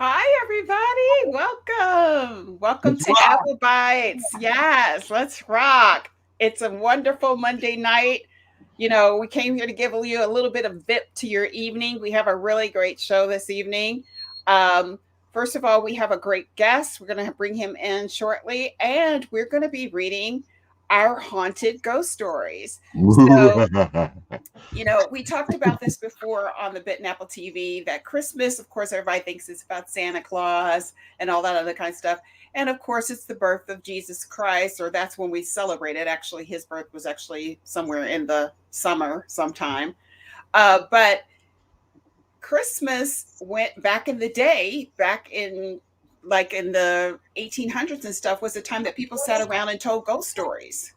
Hi, everybody. Welcome. Welcome Let's to rock. Apple Bites. Yes, let's rock. It's a wonderful Monday night. We came here to give you a little bit of VIP to your evening. We have a really great show this evening. Um, First of all, we have a great guest. We're going to bring him in shortly, and we're going to be reading our haunted ghost stories. So, we talked about this before on the Bitten Apple TV that Christmas, of course, everybody thinks it's about Santa Claus and all that other kind of stuff. And of course, it's the birth of Jesus Christ, or that's when we celebrate it. Actually, his birth was actually somewhere in the summer sometime. But Christmas went back in the day, back in like in the 1800s and stuff, was the time that people sat around and told ghost stories.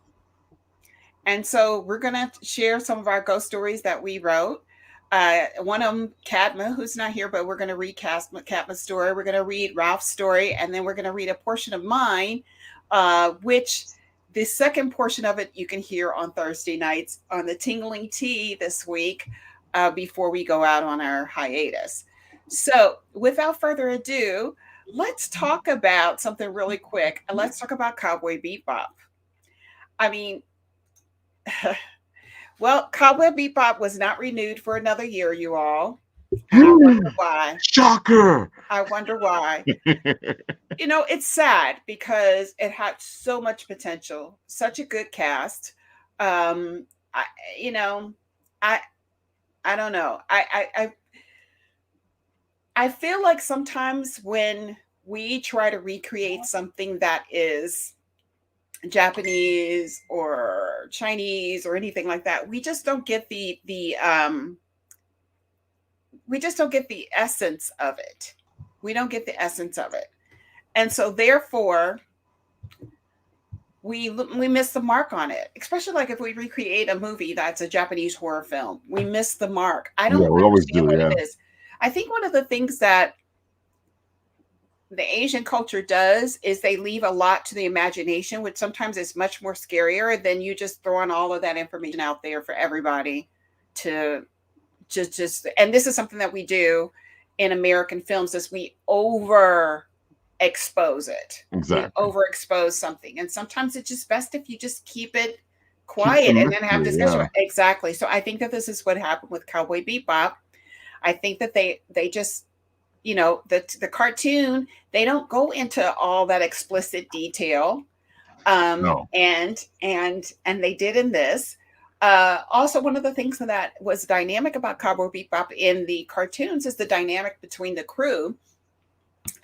And so we're going to share some of our ghost stories that we wrote. One of them, Cadma, who's not here, but we're going to recast Cadma's story. We're going to read Ralph's story, and then we're going to read a portion of mine, which the second portion of it you can hear on Thursday nights on the Tingling Tea this week before we go out on our hiatus. So without further ado, let's talk about something really quick. Let's talk about Cowboy Bebop. I mean, well, Cowboy Bebop was not renewed for another year, you all. And I wonder why. Shocker. I wonder why. It's sad because it had so much potential, such a good cast. Um, I, you know, I, I don't know. I feel like sometimes when we try to recreate something that is Japanese or Chinese or anything like that, we just don't get the essence of it. We don't get the essence of it. And so therefore we miss the mark on it, especially like if we recreate a movie that's a Japanese horror film. We miss the mark. I Yeah, don't we always understand do. what Yeah. it is. I think one of the things that the Asian culture does is they leave a lot to the imagination, which sometimes is much more scarier than you just throwing all of that information out there for everybody to just and this is something that we do in American films is we over expose it. We Exactly. overexpose something. And sometimes it's just best if you just keep it Keep the quiet and then have mystery. discussion. Yeah. Exactly. So I think that this is what happened with Cowboy Bebop. I think that they just the cartoon, they don't go into all that explicit detail, No. and they did in this. Also, one of the things that was dynamic about Cowboy Bebop in the cartoons is the dynamic between the crew.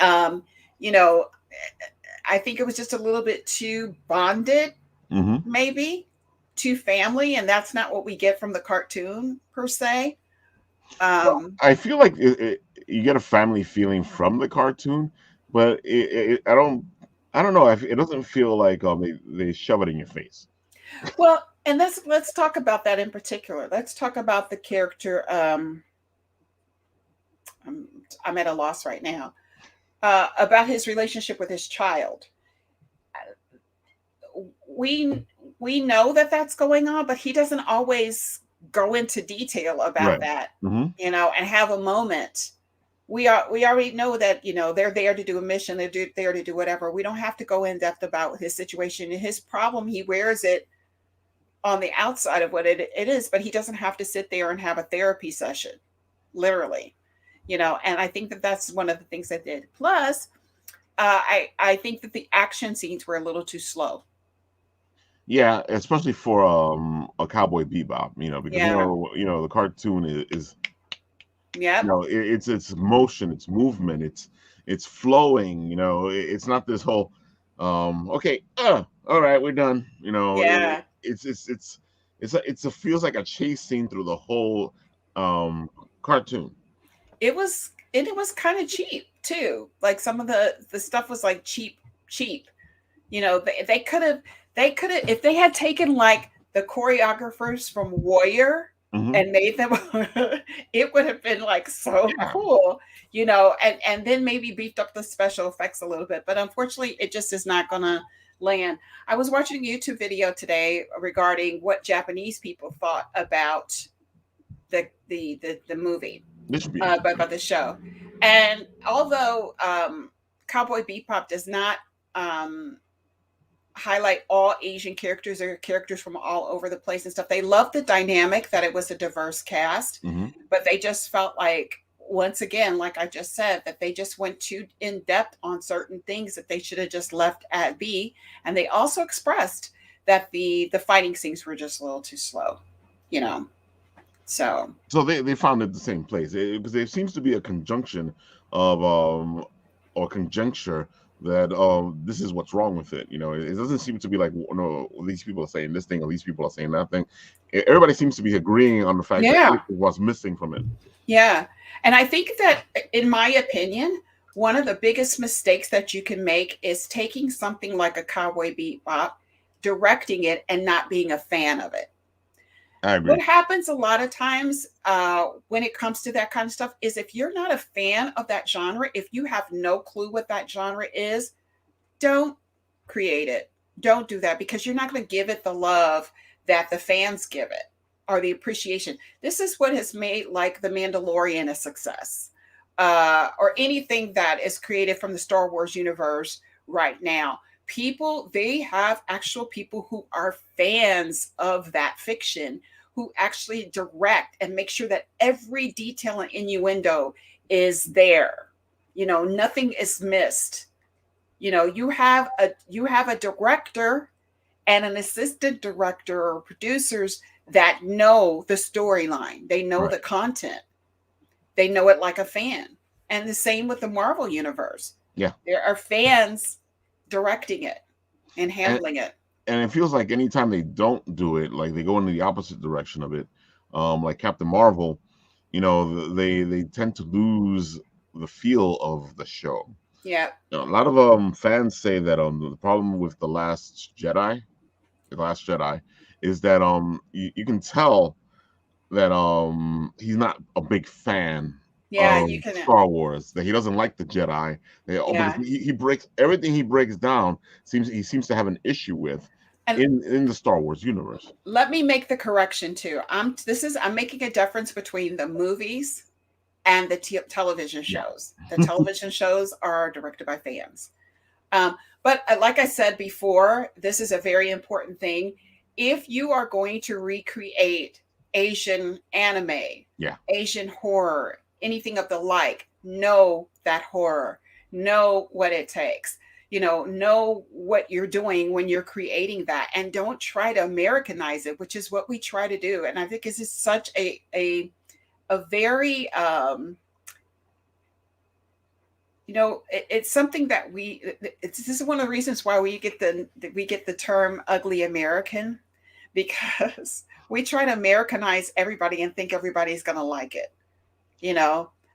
um, you know I think it was just a little bit too bonded, Hmm. maybe too family, and that's not what we get from the cartoon per se. um I feel like you get a family feeling from the cartoon, but I don't know. It doesn't feel like they shove it in your face. Well, and let's talk about that in particular. Let's talk about the character. I'm, I'm at a loss right now. About his relationship with his child. We we know that that's going on, but he doesn't always go into detail about Right. that, Hmm. and have a moment. We already know that they're there to do a mission. There to do whatever. We don't have to go in depth about his situation and his problem. He wears it on the outside of what it is, but he doesn't have to sit there and have a therapy session, literally. And I think that that's one of the things that did. Plus, I think that the action scenes were a little too slow. Yeah, especially for a Cowboy Bebop, because Yeah. the cartoon is Yep. it's motion, it's movement, it's flowing. It's not this whole okay, all right, we're done. Yeah. It's a feels like a chase scene through the whole um cartoon. It was kind of cheap too. Like some of the stuff was like cheap. They could have if they had taken like the choreographers from Warrior Hmm. and made them it would have been like so Yeah. cool, and then maybe beefed up the special effects a little bit. But unfortunately, it just is not gonna land. I was watching a YouTube video today regarding what Japanese people thought about the movie. This should be interesting. about the show. And although Cowboy Bebop does not um, highlight all Asian characters or characters from all over the place and stuff, they loved the dynamic that it was a diverse cast, Hmm. but they just felt like, once again, like I just said, that they just went too in depth on certain things that they should have just left at be. And they also expressed that the fighting scenes were just a little too slow, you know. So So they found it the same place because there seems to be a conjunction of or conjuncture that this is what's wrong with it. It doesn't seem to be like, no, these people are saying this thing or these people are saying that thing. Everybody seems to be agreeing on the fact that yeah, it was missing from it. yeah. And I think that, in my opinion, one of the biggest mistakes that you can make is taking something like a Cowboy Bebop, directing it, and not being a fan of it. I What agree. happens a lot of times when it comes to that kind of stuff is, if you're not a fan of that genre, if you have no clue what that genre is, don't create it. Don't do that, because you're not going to give it the love that the fans give it, or the appreciation. This is what has made, like, The Mandalorian a success, or anything that is created from the Star Wars universe right now. People, they have actual people who are fans of that fiction, who actually direct and make sure that every detail and innuendo is there. Nothing is missed. You have a director and an assistant director or producers that know the storyline. They know Right. the content. They know it like a fan. And the same with the Marvel universe. Yeah. There are fans directing it and And handling it. and it feels like anytime they don't do it, like they go in the opposite direction of it, like Captain Marvel, they tend to lose the feel of the show. Yeah. A lot of fans say that the problem with the Last Jedi, is that you can tell that he's not a big fan Yeah, of you can. Star Wars. That he doesn't like the Jedi. Because Yeah. he breaks everything he breaks down. He seems to have an issue with And in the Star Wars universe. let me make the correction too. I'm making a difference between the movies and the television Yeah. shows. The television shows are directed by fans. But like I said before, this is a very important thing. If you are going to recreate Asian anime, Yeah. Asian horror, anything of the like, know that horror, know what it takes. Know what you're doing when you're creating that, and don't try to Americanize it, which is what we try to do. And I think this is such a very it's something that this is one of the reasons why we get the term ugly American, because we try to Americanize everybody and think everybody's going to like it.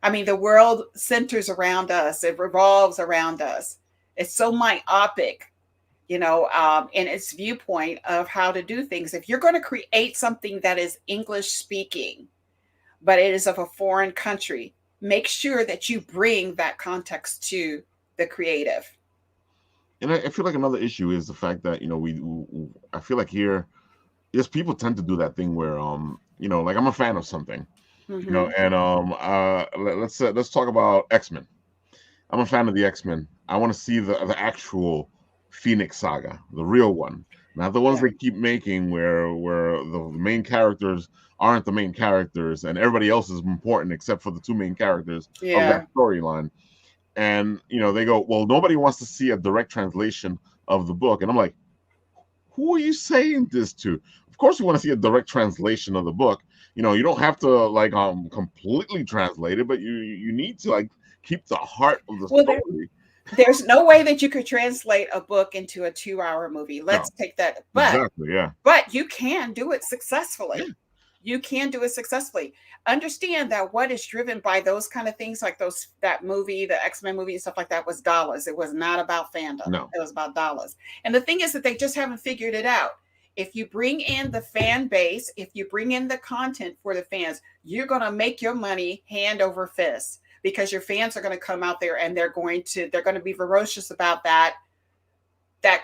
I mean, the world centers around us, it revolves around us. It's so myopic, in its viewpoint of how to do things. If you're going to create something that is English speaking, but it is of a foreign country, make sure that you bring that context to the creative. And I feel like another issue is the fact that I feel like here, yes, people tend to do that thing where like I'm a fan of something, Mm-hmm. and let's talk about X-Men. I'm a fan of the X-Men. I want to see the actual Phoenix Saga, the real one, not the ones Yeah. they keep making where the main characters aren't the main characters and everybody else is important except for the two main characters of that Yeah. storyline. And they go, well, nobody wants to see a direct translation of the book, and I'm like, who are you saying this to? Of course, you want to see a direct translation of the book. You don't have to like completely translate it, but you need to like keep the heart of the Well, story. there's no way that you could translate a book into a 2-hour movie. No, Let's take that. exactly, yeah, But you can do it successfully. yeah, You can do it successfully. Understand that what is driven by those kind of things, like that movie, the X-Men movie and stuff like that, was dollars. It was not about fandom. no, It was about dollars. And the thing is that they just haven't figured it out. If you bring in the fan base, if you bring in the content for the fans, you're going to make your money hand over fist, because your fans are going to come out there and they're going to be ferocious about that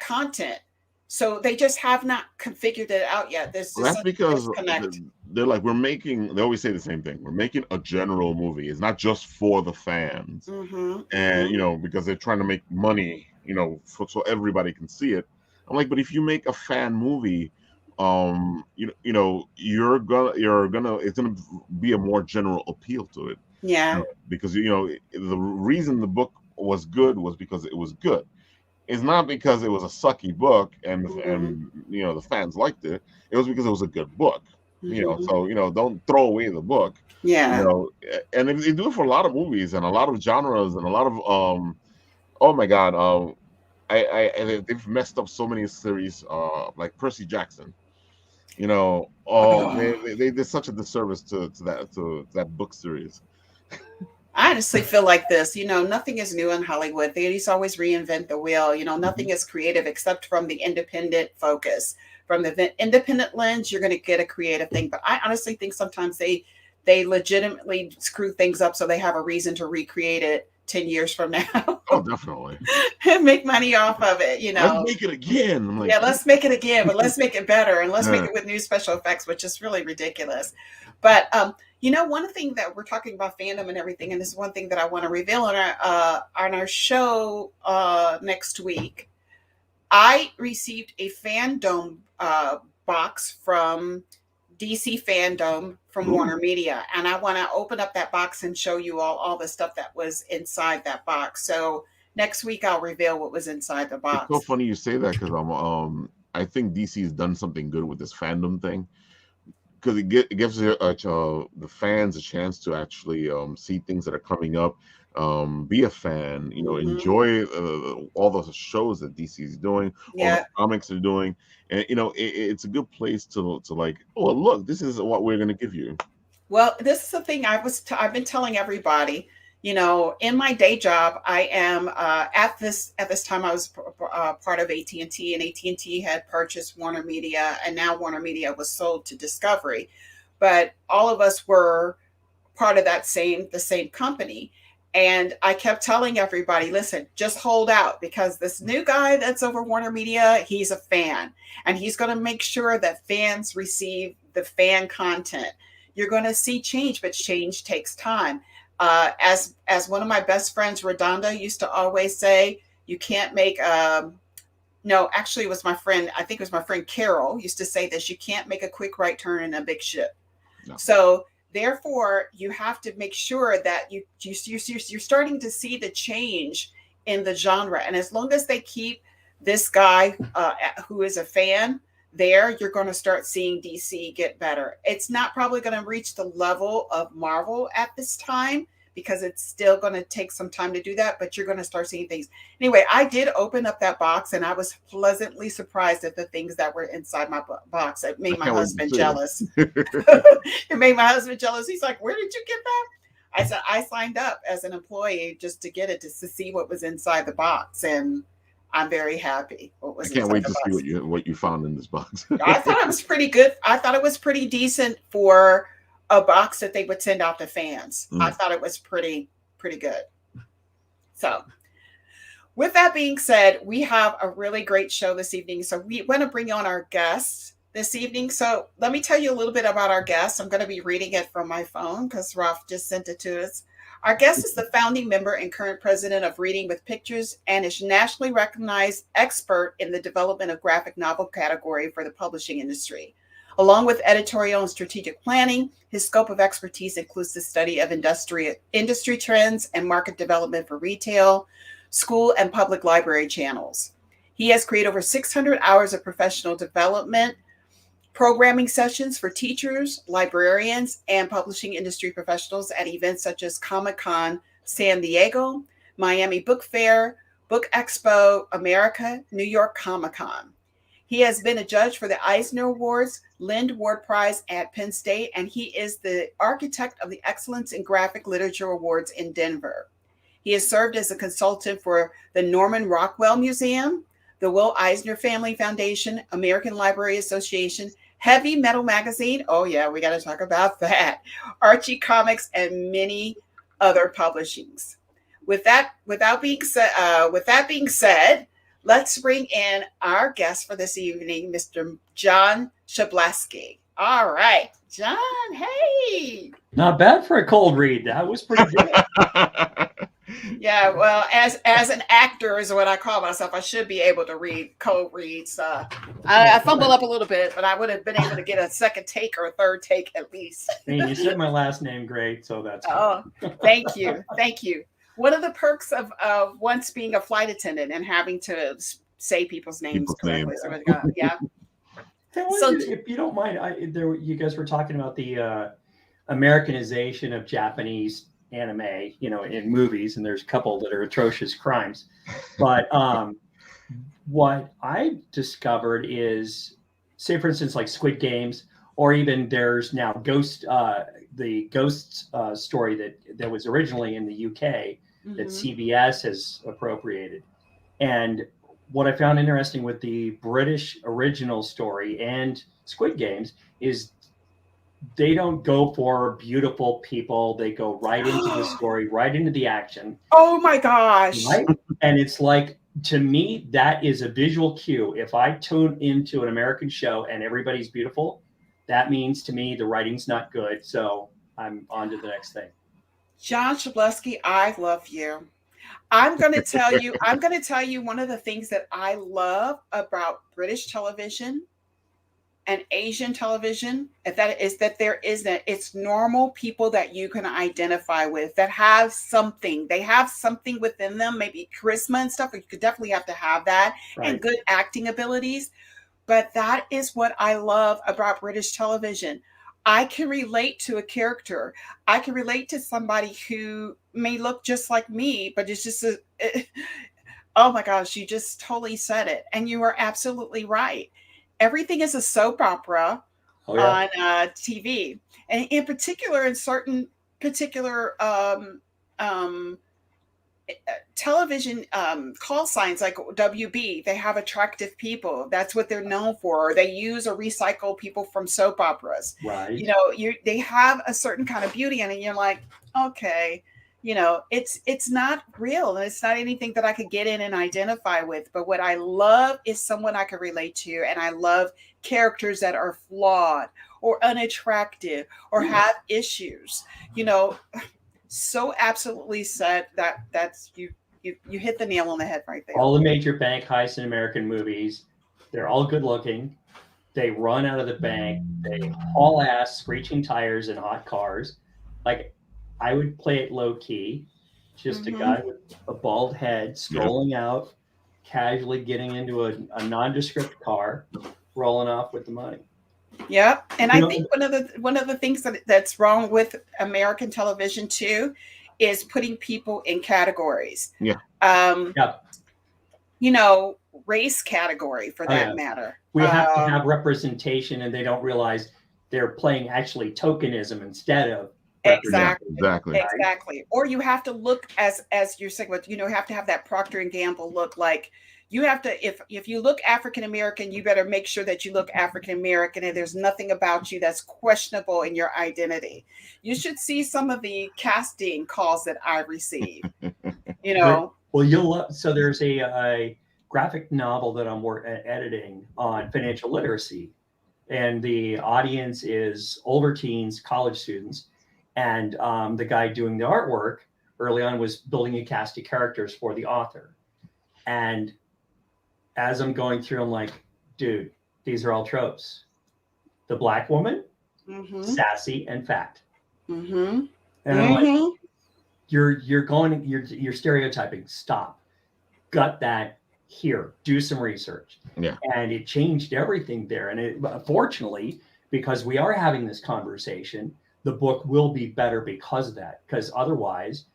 content. So they just have not configured it out yet. There's well, just that's a because disconnect. they're like, they always say the same thing. We're making a general movie. It's not just for the fans. And, because they're trying to make money, so everybody can see it. I'm like, but if you make a fan movie, it's gonna be a more general appeal to it. Yeah. Because the reason the book was good was because it was good. It's not because it was a sucky book and the fans liked it. It was because it was a good book. So don't throw away the book. Yeah. And they do it for a lot of movies and a lot of genres and a lot of oh my god, they've messed up so many series, like Percy Jackson. They did such a disservice to that book series. I honestly feel like this, nothing is new in Hollywood. They always reinvent the wheel. Nothing is creative except from the independent focus. From the independent lens, you're going to get a creative thing. But I honestly think sometimes they legitimately screw things up so they have a reason to recreate it 10 years from now. Oh, definitely. And make money off of it, Let's make it again. I'm like, yeah, let's make it again, but let's make it better. And let's make it with new special effects, which is really ridiculous. But, one thing that we're talking about fandom and everything, and this is one thing that I want to reveal on our show next week. I received a fandom box from DC Fandom from Warner Media, and I want to open up that box and show you all the stuff that was inside that box. So next week I'll reveal what was inside the box. It's so funny you say that, because I think DC has done something good with this fandom thing, because it gives the fans a chance to actually see things that are coming up, be a fan, enjoy all the shows that DC is doing, all the comics they're doing, and it's a good place to like, oh look, this is what we're going to give you. Well, this is the thing I've been telling everybody. In my day job, I am at this time I was part of AT&T, and AT&T had purchased Warner Media, and now Warner Media was sold to Discovery. But all of us were part of the same company. And I kept telling everybody, listen, just hold out, because this new guy that's over Warner Media, he's a fan, and he's going to make sure that fans receive the fan content. You're going to see change, but change takes time. As one of my best friends, Redonda, used to always say, you can't make no, actually it was my friend, I think it was my friend Carol used to say this, you can't make a quick right turn in a big ship. No. So therefore, you have to make sure that you're starting to see the change in the genre. And as long as they keep this guy who is a fan there, you're going to start seeing DC get better. It's not probably going to reach the level of Marvel at this time, because it's still going to take some time to do that, but you're going to start seeing things. Anyway, I did open up that box, and I was pleasantly surprised at the things that were inside my box. It made my husband jealous. It made my husband jealous. He's like, where did you get that? I said, I signed up as an employee just to get it, to see what was inside the box. And I'm very happy. I can't wait to see what you found in this box. I thought it was pretty good. I thought it was pretty decent for a box that they would send out to fans. I thought it was pretty good. So with that being said, we have a really great show this evening. So we want to bring on our guests this evening. So let me tell you a little bit about our guests. I'm going to be reading it from my phone because Ralph just sent it to us. Our guest is the founding member and current president of Reading with Pictures, and is nationally recognized expert in the development of graphic novel category for the publishing industry. Along with editorial and strategic planning, his scope of expertise includes the study of industry trends and market development for retail, school, and public library channels. He has created over 600 hours of professional development programming sessions for teachers, librarians, and publishing industry professionals at events such as Comic-Con San Diego, Miami Book Fair, Book Expo America, New York Comic-Con. He has been a judge for the Eisner Awards, Lind Ward Prize at Penn State, and he is the architect of the Excellence in Graphic Literature Awards in Denver. He has served as a consultant for the Norman Rockwell Museum, the Will Eisner Family Foundation, American Library Association, Heavy Metal Magazine, oh yeah, we got to talk about that, Archie Comics, and many other publishings. With that being said, let's bring in our guest for this evening, Mr. John SHABLESKI. All right, John. Hey. Not bad for a cold read. That was pretty good. Yeah, well, as an actor is what I call myself. I should be able to read cold reads. I fumble up a little bit, but I would have been able to get a second take or a third take at least. I mean, you said my last name great, so that's Oh, thank you, thank you. What are the perks of once being a flight attendant and having to say people's names People's correctly? names. So, yeah. So- if you don't mind, you guys were talking about the Americanization of Japanese anime, in movies, and there's a couple that are atrocious crimes. But what I discovered is, say, for instance, like Squid Games, or even there's now the Ghosts story that was originally in the UK that CBS has appropriated. And what I found interesting with the British original story and Squid Games is they don't go for beautiful people. They go right into the story, right into the action. Oh my gosh. Right? And it's like, to me, that is a visual cue. If I tune into an American show and everybody's beautiful, that means to me the writing's not good. So I'm on to the next thing. John SHABLESKI, I love you. I'm going to tell you one of the things that I love about British television and Asian television is that it's normal people that you can identify with that have something. They have something within them, maybe charisma and stuff. You could definitely have to have that, right, and good acting abilities. But that is what I love about British television. I can relate to a character. I can relate to somebody who may look just like me, but it's just oh my gosh, you just totally said it. And you are absolutely right. Everything is a soap opera on TV. And in particular, in certain particular television call signs like WB, they have attractive people. That's what they're known for. Or they use or recycle people from soap operas. Right. They have a certain kind of beauty in it. And you're like, okay, it's not real. It's not anything that I could get in and identify with. But what I love is someone I can relate to. And I love characters that are flawed or unattractive or have issues, so absolutely said that's you hit the nail on the head right there. All the major bank heists in American movies, they're all good looking. They run out of the bank. They haul ass, screeching tires in hot cars. Like, I would play it low key, just a guy with a bald head strolling out, casually getting into a nondescript car, rolling off with the money. Yeah, and I think one of the things that's wrong with American television too is putting people in categories. Yeah. Race category for that matter. We have to have representation, and they don't realize they're playing actually tokenism instead of exactly. Or you have to look as you're saying, you have to have that Procter and Gamble look. Like, you have to, if you look African American, you better make sure that you look African American, and there's nothing about you that's questionable in your identity. You should see some of the casting calls that I receive. Well, so there's a graphic novel that I'm editing on financial literacy, and the audience is older teens, college students, and the guy doing the artwork early on was building a cast of characters for the author. And as I'm going through, I'm like, dude, these are all tropes. The Black woman, sassy and fat. And I'm like, you're stereotyping. Stop. Gut that here. Do some research. Yeah. And it changed everything there. And fortunately, because we are having this conversation, the book will be better because of that. Because otherwise,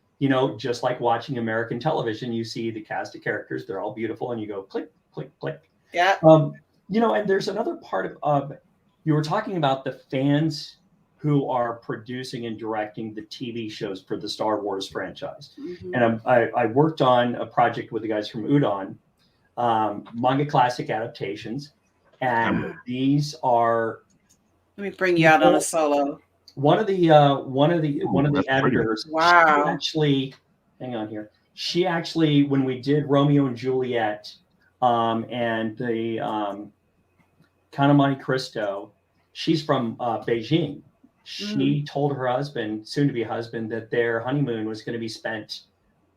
just like watching American television, you see the cast of characters, they're all beautiful, and you go click, click, click. Yeah. And there's another part of you were talking about the fans who are producing and directing the TV shows for the Star Wars franchise. And I worked on a project with the guys from Udon, manga classic adaptations, and these are. Let me bring you out on a solo. One of the editors. Wow. Hang on here. She actually, when we did Romeo and Juliet, and the Count of Monte Cristo, she's from Beijing. She told her husband, soon to be husband, that their honeymoon was going to be spent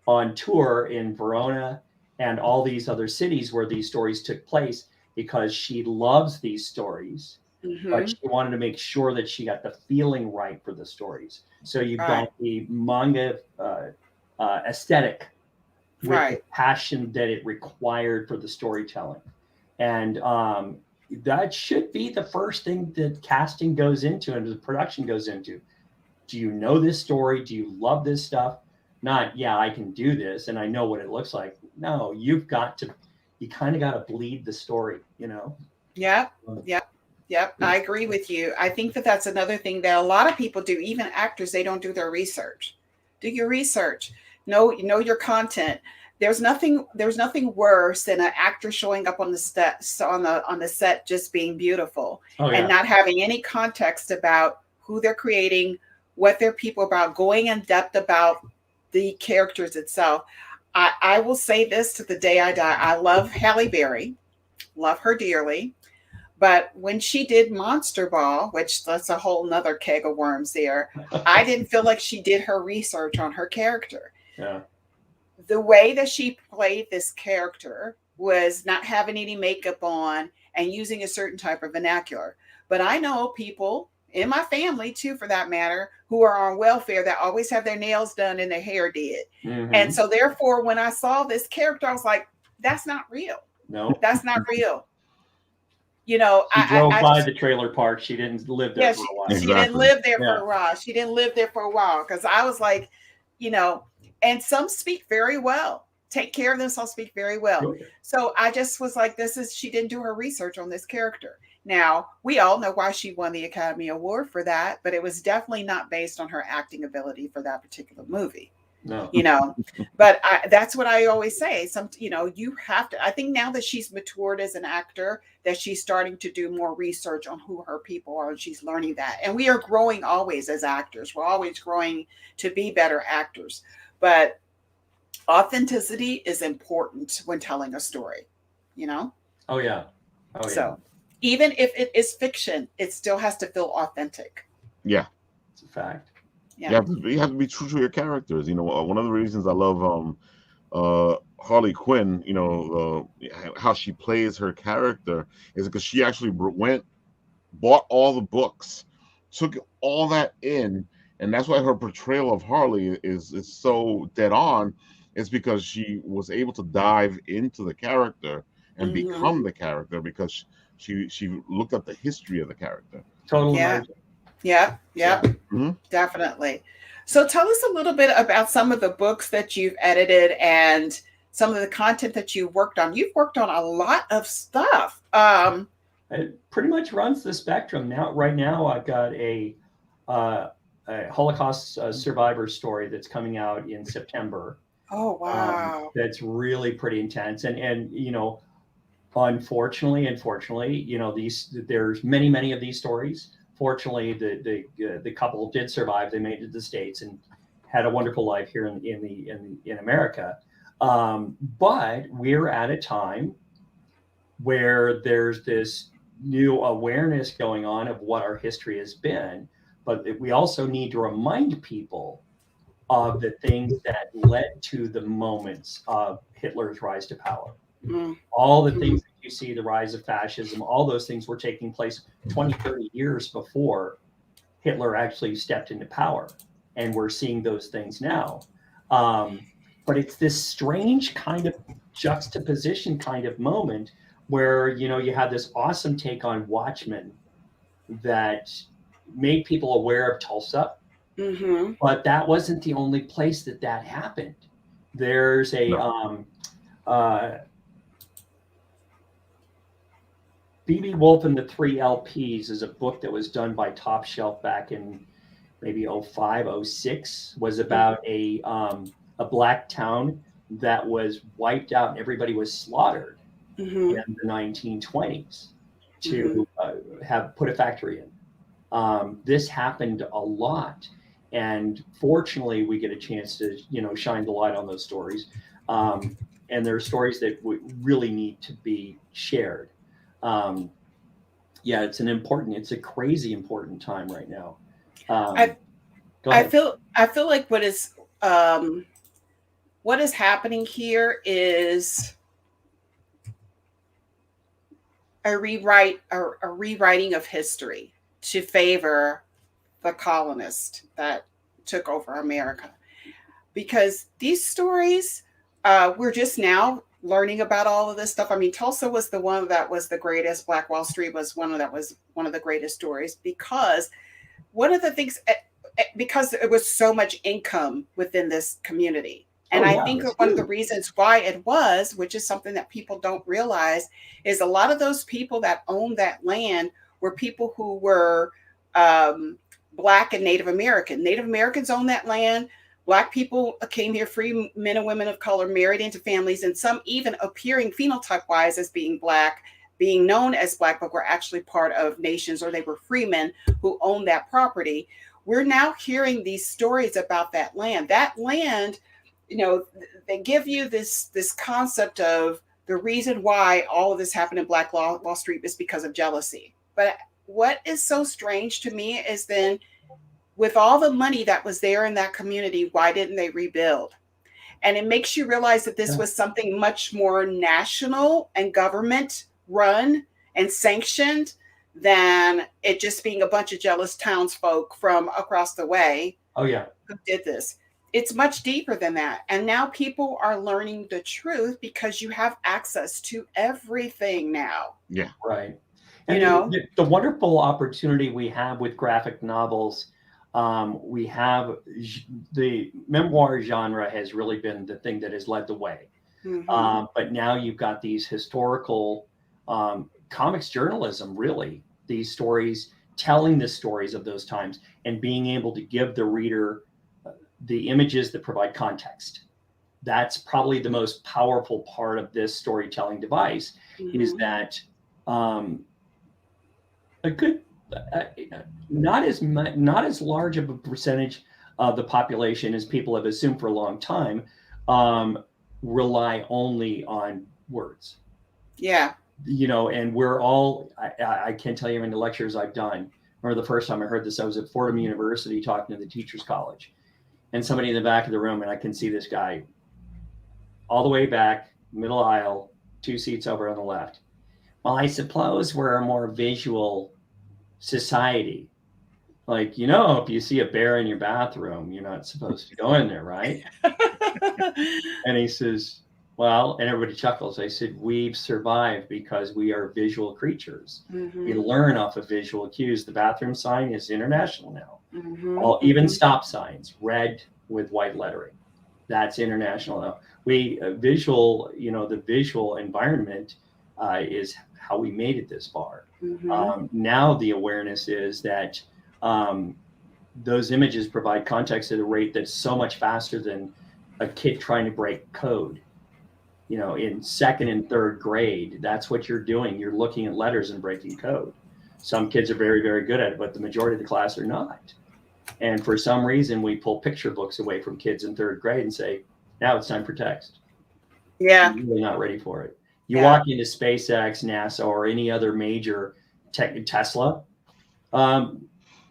on tour in Verona and all these other cities where these stories took place, because she loves these stories, but she wanted to make sure that she got the feeling right for the stories. So you've got the manga aesthetic with the passion that it required for the storytelling. And that should be the first thing that casting goes into and the production goes into. Do you know this story? Do you love this stuff? Not, yeah, I can do this and I know what it looks like. No, you kind of got to bleed the story, you know? Yep. I agree with you. I think that that's another thing that a lot of people do, even actors, they don't do their research. Do your research. Know your content. There's nothing worse than an actor showing up on the set just being beautiful and not having any context about who they're creating, what they're people about, going in depth about the characters itself. I will say this to the day I die. I love Halle Berry, love her dearly. But when she did Monster Ball, which that's a whole nother keg of worms there, I didn't feel like she did her research on her character. Yeah. The way that she played this character was not having any makeup on and using a certain type of vernacular. But I know people in my family too, for that matter, who are on welfare that always have their nails done and their hair did. And so therefore, when I saw this character, I was like, that's not real. No, that's not real. You know, she drove by the trailer park. She didn't live there for a while. She didn't live there for a while. She didn't live there for a while, because I was like, you know, and some speak very well, take care of themselves, speak very well. Sure. So I just was like, she didn't do her research on this character. Now, we all know why she won the Academy Award for that, but it was definitely not based on her acting ability for that particular movie. No. You know, but that's what I always say. You have to, I think now that she's matured as an actor, that she's starting to do more research on who her people are, and she's learning that. And we are growing always as actors. We're always growing to be better actors. But authenticity is important when telling a story, you know? Oh, yeah. So even if it is fiction, it still has to feel authentic. Yeah. It's a fact. Yeah. You have to be true to your characters. You know, one of the reasons I love Harley Quinn, you know, how she plays her character is because she actually bought all the books, took all that in, and that's why her portrayal of Harley is so dead on. It's because she was able to dive into the character and become the character, because she looked at the history of the character. Totally. Yeah. Definitely. So tell us a little bit about some of the books that you've edited and some of the content that you've worked on. You've worked on a lot of stuff. It pretty much runs the spectrum. Right now, I've got a Holocaust survivor story that's coming out in September. Oh, wow. That's really pretty intense. And you know, unfortunately, you know, there's many of these stories. Fortunately, the couple did survive. They made it to the States and had a wonderful life here in America. But we're at a time where there's this new awareness going on of what our history has been. But we also need to remind people of the things that led to the moments of Hitler's rise to power. All the things that you see, the rise of fascism, all those things were taking place 20, 30 years before Hitler actually stepped into power. And we're seeing those things now. But it's this strange kind of juxtaposition kind of moment where, you know, you have this awesome take on Watchmen that made people aware of Tulsa. But that wasn't the only place that happened. There's B.B. Wolf and the Three LPs is a book that was done by Top Shelf back in maybe 05, 06, was about a black town that was wiped out and everybody was slaughtered in the 1920s to have put a factory in. This happened a lot. And fortunately, we get a chance to, you know, shine the light on those stories. And there are stories that really need to be shared. Yeah, it's a crazy important time right now. I Go ahead. I feel like what is happening here is a rewriting of history to favor the colonist that took over America. Because these stories, we're just now learning about all of this stuff. I mean, Tulsa was the one that was the greatest. Black Wall Street was one of the greatest stories, because one of the things, because there was so much income within this community. And I think one of the reasons why it was, which is something that people don't realize, is a lot of those people that owned that land were people who were Black and Native American. Native Americans owned that land. Black people came here, free men and women of color, married into families, and some even appearing phenotype-wise as being Black, being known as Black, but were actually part of nations, or they were freemen who owned that property. We're now hearing these stories about that land. That land, they give you this concept of the reason why all of this happened in Black Wall Street is because of jealousy. But what is so strange to me is then, with all the money that was there in that community, why didn't they rebuild? And it makes you realize that this was something much more national and government run and sanctioned than it just being a bunch of jealous townsfolk from across the way. Oh, yeah. Who did this. It's much deeper than that. And now people are learning the truth because you have access to everything now. Yeah. Right. And the wonderful opportunity we have with graphic novels, we have the memoir genre has really been the thing that has led the way. Mm-hmm. But now you've got these historical comics journalism, really, these stories, telling the stories of those times and being able to give the reader the images that provide context. That's probably the most powerful part of this storytelling device, mm-hmm. is that a good, not as large of a percentage of the population as people have assumed for a long time, rely only on words. Yeah. And we're all, I can't tell you how many lectures I've done. I remember the first time I heard this, I was at Fordham University talking to the Teachers College, and somebody in the back of the room, and I can see this guy all the way back, middle aisle, 2 seats over on the left. Well, I suppose we're a more visual society. Like, if you see a bear in your bathroom, you're not supposed to go in there, right? And he says, well, and everybody chuckles. I said, we've survived because we are visual creatures. Mm-hmm. We learn off of visual cues. The bathroom sign is international now. Mm-hmm. Even stop signs, red with white lettering. That's international now. We visual, the visual environment is how we made it this far. Mm-hmm. Now the awareness is that those images provide context at a rate that's so much faster than a kid trying to break code. In second and third grade, that's what you're doing. You're looking at letters and breaking code. Some kids are very, very good at it, but the majority of the class are not. And for some reason, we pull picture books away from kids in third grade and say, now it's time for text. Yeah. You're really not ready for it. You walk into SpaceX, NASA, or any other major Tesla,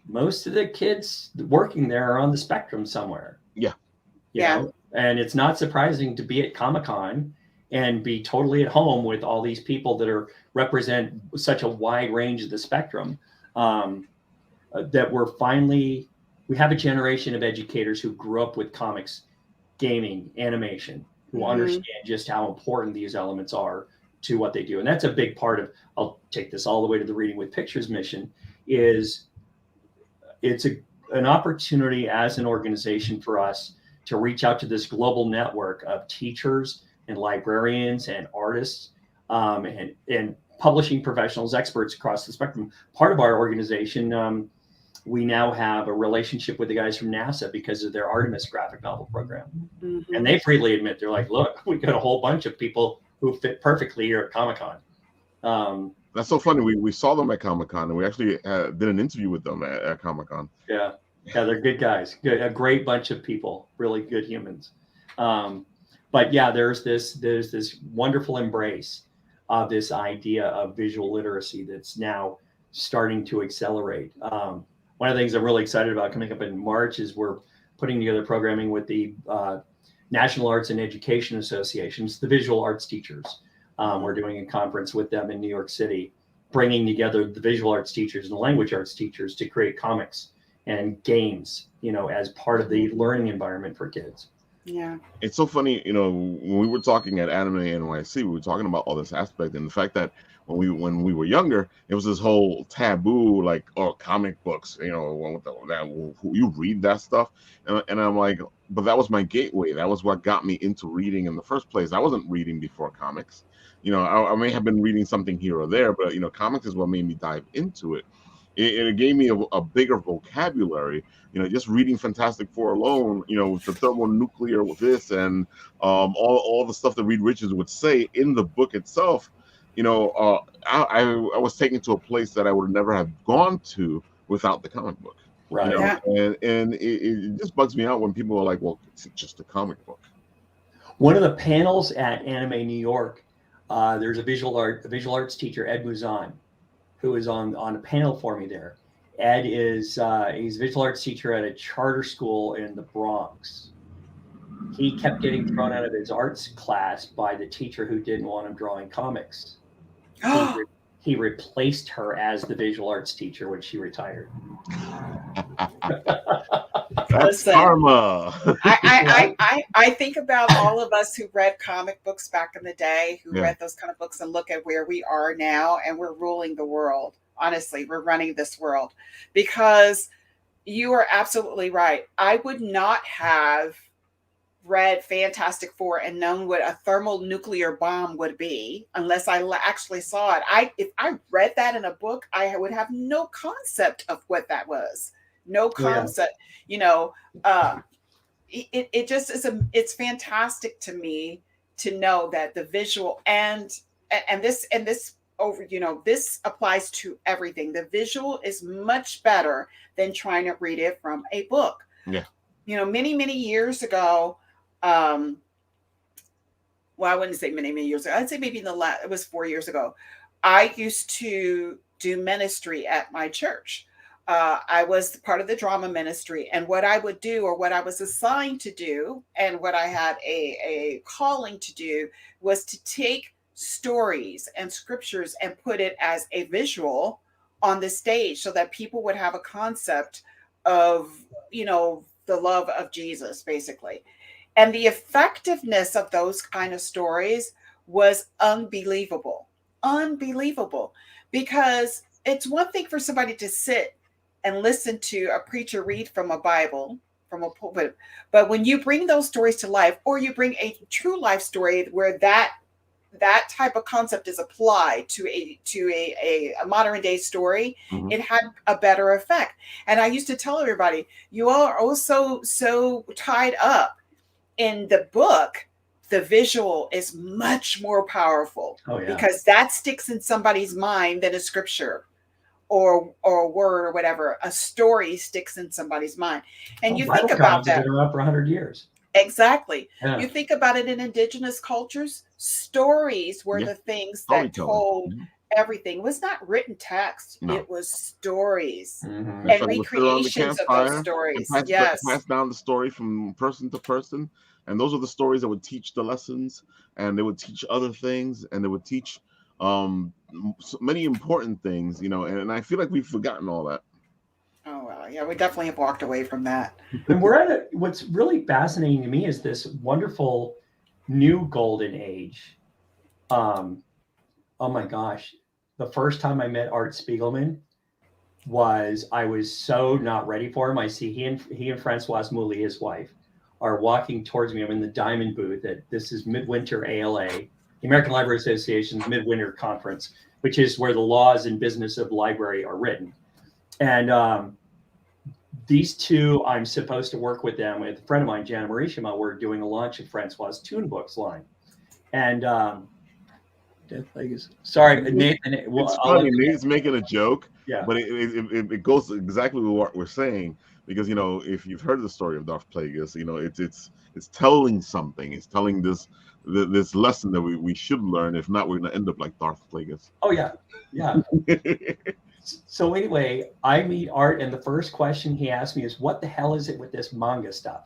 most of the kids working there are on the spectrum somewhere. Yeah. And it's not surprising to be at Comic-Con and be totally at home with all these people that represent such a wide range of the spectrum, that we have a generation of educators who grew up with comics, gaming, animation, who mm-hmm. understand just how important these elements are to what they do. And that's a big part of, I'll take this all the way to the Reading with Pictures mission, is it's an opportunity as an organization for us to reach out to this global network of teachers and librarians and artists, and publishing professionals, experts across the spectrum. Part of our organization, we now have a relationship with the guys from NASA because of their Artemis graphic novel program. Mm-hmm. And they freely admit, they're like, look, we got a whole bunch of people who fit perfectly here at Comic-Con. That's so funny. We saw them at Comic-Con, and we actually did an interview with them at Comic-Con. Yeah, they're good guys. Good, a great bunch of people, really good humans. But yeah, there's this wonderful embrace of this idea of visual literacy that's now starting to accelerate. One of the things I'm really excited about coming up in March is we're putting together programming with the National Arts and Education Associations, the visual arts teachers. We're doing a conference with them in New York City, bringing together the visual arts teachers and the language arts teachers to create comics and games, as part of the learning environment for kids. Yeah. It's so funny, when we were talking at Anime NYC, we were talking about all this aspect and the fact that when we were younger, it was this whole taboo, like, oh, comic books, you read that stuff, and I'm like, but that was my gateway. That was what got me into reading in the first place. I wasn't reading before comics. I may have been reading something here or there, but comics is what made me dive into it. It gave me a bigger vocabulary. Just reading Fantastic Four alone, with the thermonuclear with this and all the stuff that Reed Richards would say in the book itself, I was taken to a place that I would never have gone to without the comic book. Right. Yeah. And it just bugs me out when people are like, well, it's just a comic book. One of the panels at Anime New York, there's a visual arts teacher, Ed Muzan, who is on a panel for me there. Ed is he's a visual arts teacher at a charter school in the Bronx. He kept getting thrown out of his arts class by the teacher who didn't want him drawing comics. He replaced her as the visual arts teacher when she retired. That's karma. I think about all of us who read comic books back in the day, who read those kind of books, and look at where we are now, and we're ruling the world. Honestly, we're running this world, because you are absolutely right. I would not have read Fantastic Four and known what a thermonuclear bomb would be unless I actually saw it. If I read that in a book, I would have no concept of what that was. No concept. It just is it's fantastic to me to know that the visual and this over, this applies to everything. The visual is much better than trying to read it from a book. Yeah. Many years ago, well, I wouldn't say many years ago. I'd say maybe it was 4 years ago. I used to do ministry at my church. I was part of the drama ministry, and what I would do, or what I was assigned to do, and what I had a calling to do, was to take stories and scriptures and put it as a visual on the stage so that people would have a concept of, the love of Jesus, basically. And the effectiveness of those kind of stories was unbelievable, because it's one thing for somebody to sit and listen to a preacher read from a Bible, from a pulpit, but when you bring those stories to life, or you bring a true life story where that type of concept is applied to a modern day story, it had a better effect. And I used to tell everybody, you all are also so tied up in the book. The visual is much more powerful, because that sticks in somebody's mind than a scripture or a word or whatever. A story sticks in somebody's mind. And you think about that. Been around for 100 years. Exactly. Yeah. You think about it in indigenous cultures, stories were the things that told everything. It was not written text. No. It was stories and recreations of those stories. Pass down the story from person to person. And those are the stories that would teach the lessons, and they would teach other things, and they would teach many important things, and I feel like we've forgotten all that. Oh, well, yeah, we definitely have walked away from that. And what's really fascinating to me is this wonderful new golden age. Oh my gosh. The first time I met Art Spiegelman I was so not ready for him. I see he and Francoise Mouly, his wife, are walking towards me. I'm in the Diamond booth this is Midwinter ALA, the American Library Association's Midwinter Conference, which is where the laws and business of library are written. And these two, I'm supposed to work with them. With a friend of mine, Jana Marishima, we're doing a launch of Francois' Toon Books line. And sorry, Nathan. It's funny. Nate's making a joke, but it goes exactly with what we're saying. Because if you've heard the story of Darth Plagueis, it's telling something. It's telling this lesson that we should learn. If not, we're going to end up like Darth Plagueis. Oh yeah. So anyway, I meet Art, and the first question he asked me is, "What the hell is it with this manga stuff?"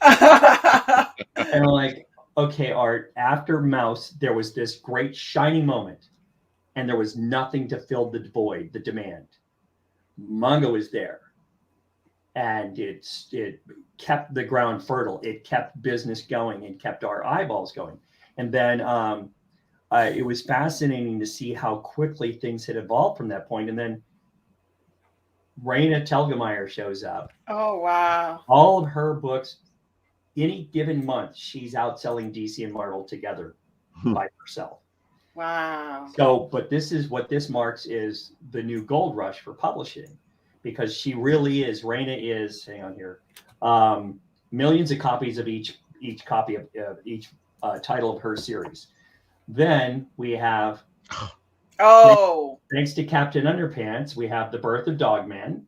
And I'm like, "Okay, Art. After Mouse, there was this great shining moment, and there was nothing to fill the void, the demand. Manga was there, and it kept the ground fertile. It kept business going and kept our eyeballs going. And then it was fascinating to see how quickly things had evolved from that point. And then Raina Telgemeier shows up. Oh, wow. All of her books, any given month, she's outselling DC and Marvel together by herself. Wow. So, but this is what this marks is the new gold rush for publishing, because she really is. Raina is, hang on here, millions of copies of each copy of each title of her series. Then we have, thanks to Captain Underpants, we have The Birth of Dogman.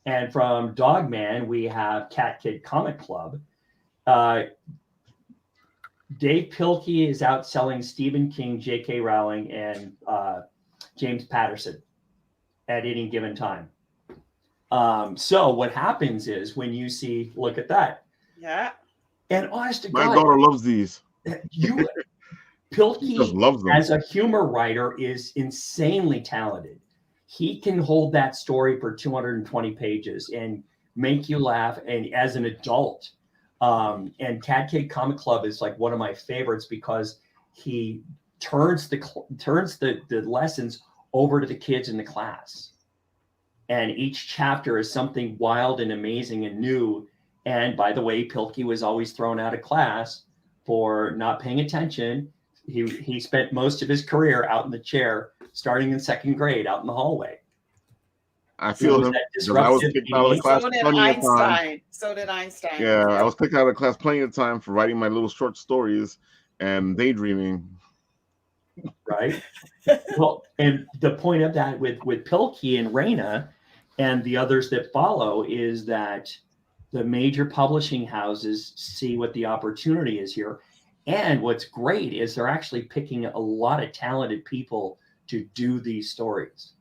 And from Dogman, we have Cat Kid Comic Club. Dave Pilkey is outselling Stephen King, J.K. Rowling, and James Patterson at any given time. So what happens is when you see, look at that. Yeah. And honest to My God, daughter loves these. Pilkey, She just loves them. as a humor writer, is insanely talented. He can hold that story for 220 pages and make you laugh. And as an adult, and Cat Kid Comic Club is like one of my favorites because he turns the lessons over to the kids in the class. And each chapter is something wild and amazing and new. And by the way, Pilkey was always thrown out of class for not paying attention. He spent most of his career out in the chair, starting in second grade, out in the hallway. I feel him. I was kicked out of the class plenty of time. So did Einstein. Yeah, I was kicked out of class plenty of time for writing my little short stories and daydreaming. Right. Well, and the point of that with Pilkey and Raina and the others that follow is that the major publishing houses see what the opportunity is here. And what's great is they're actually picking a lot of talented people to do these stories.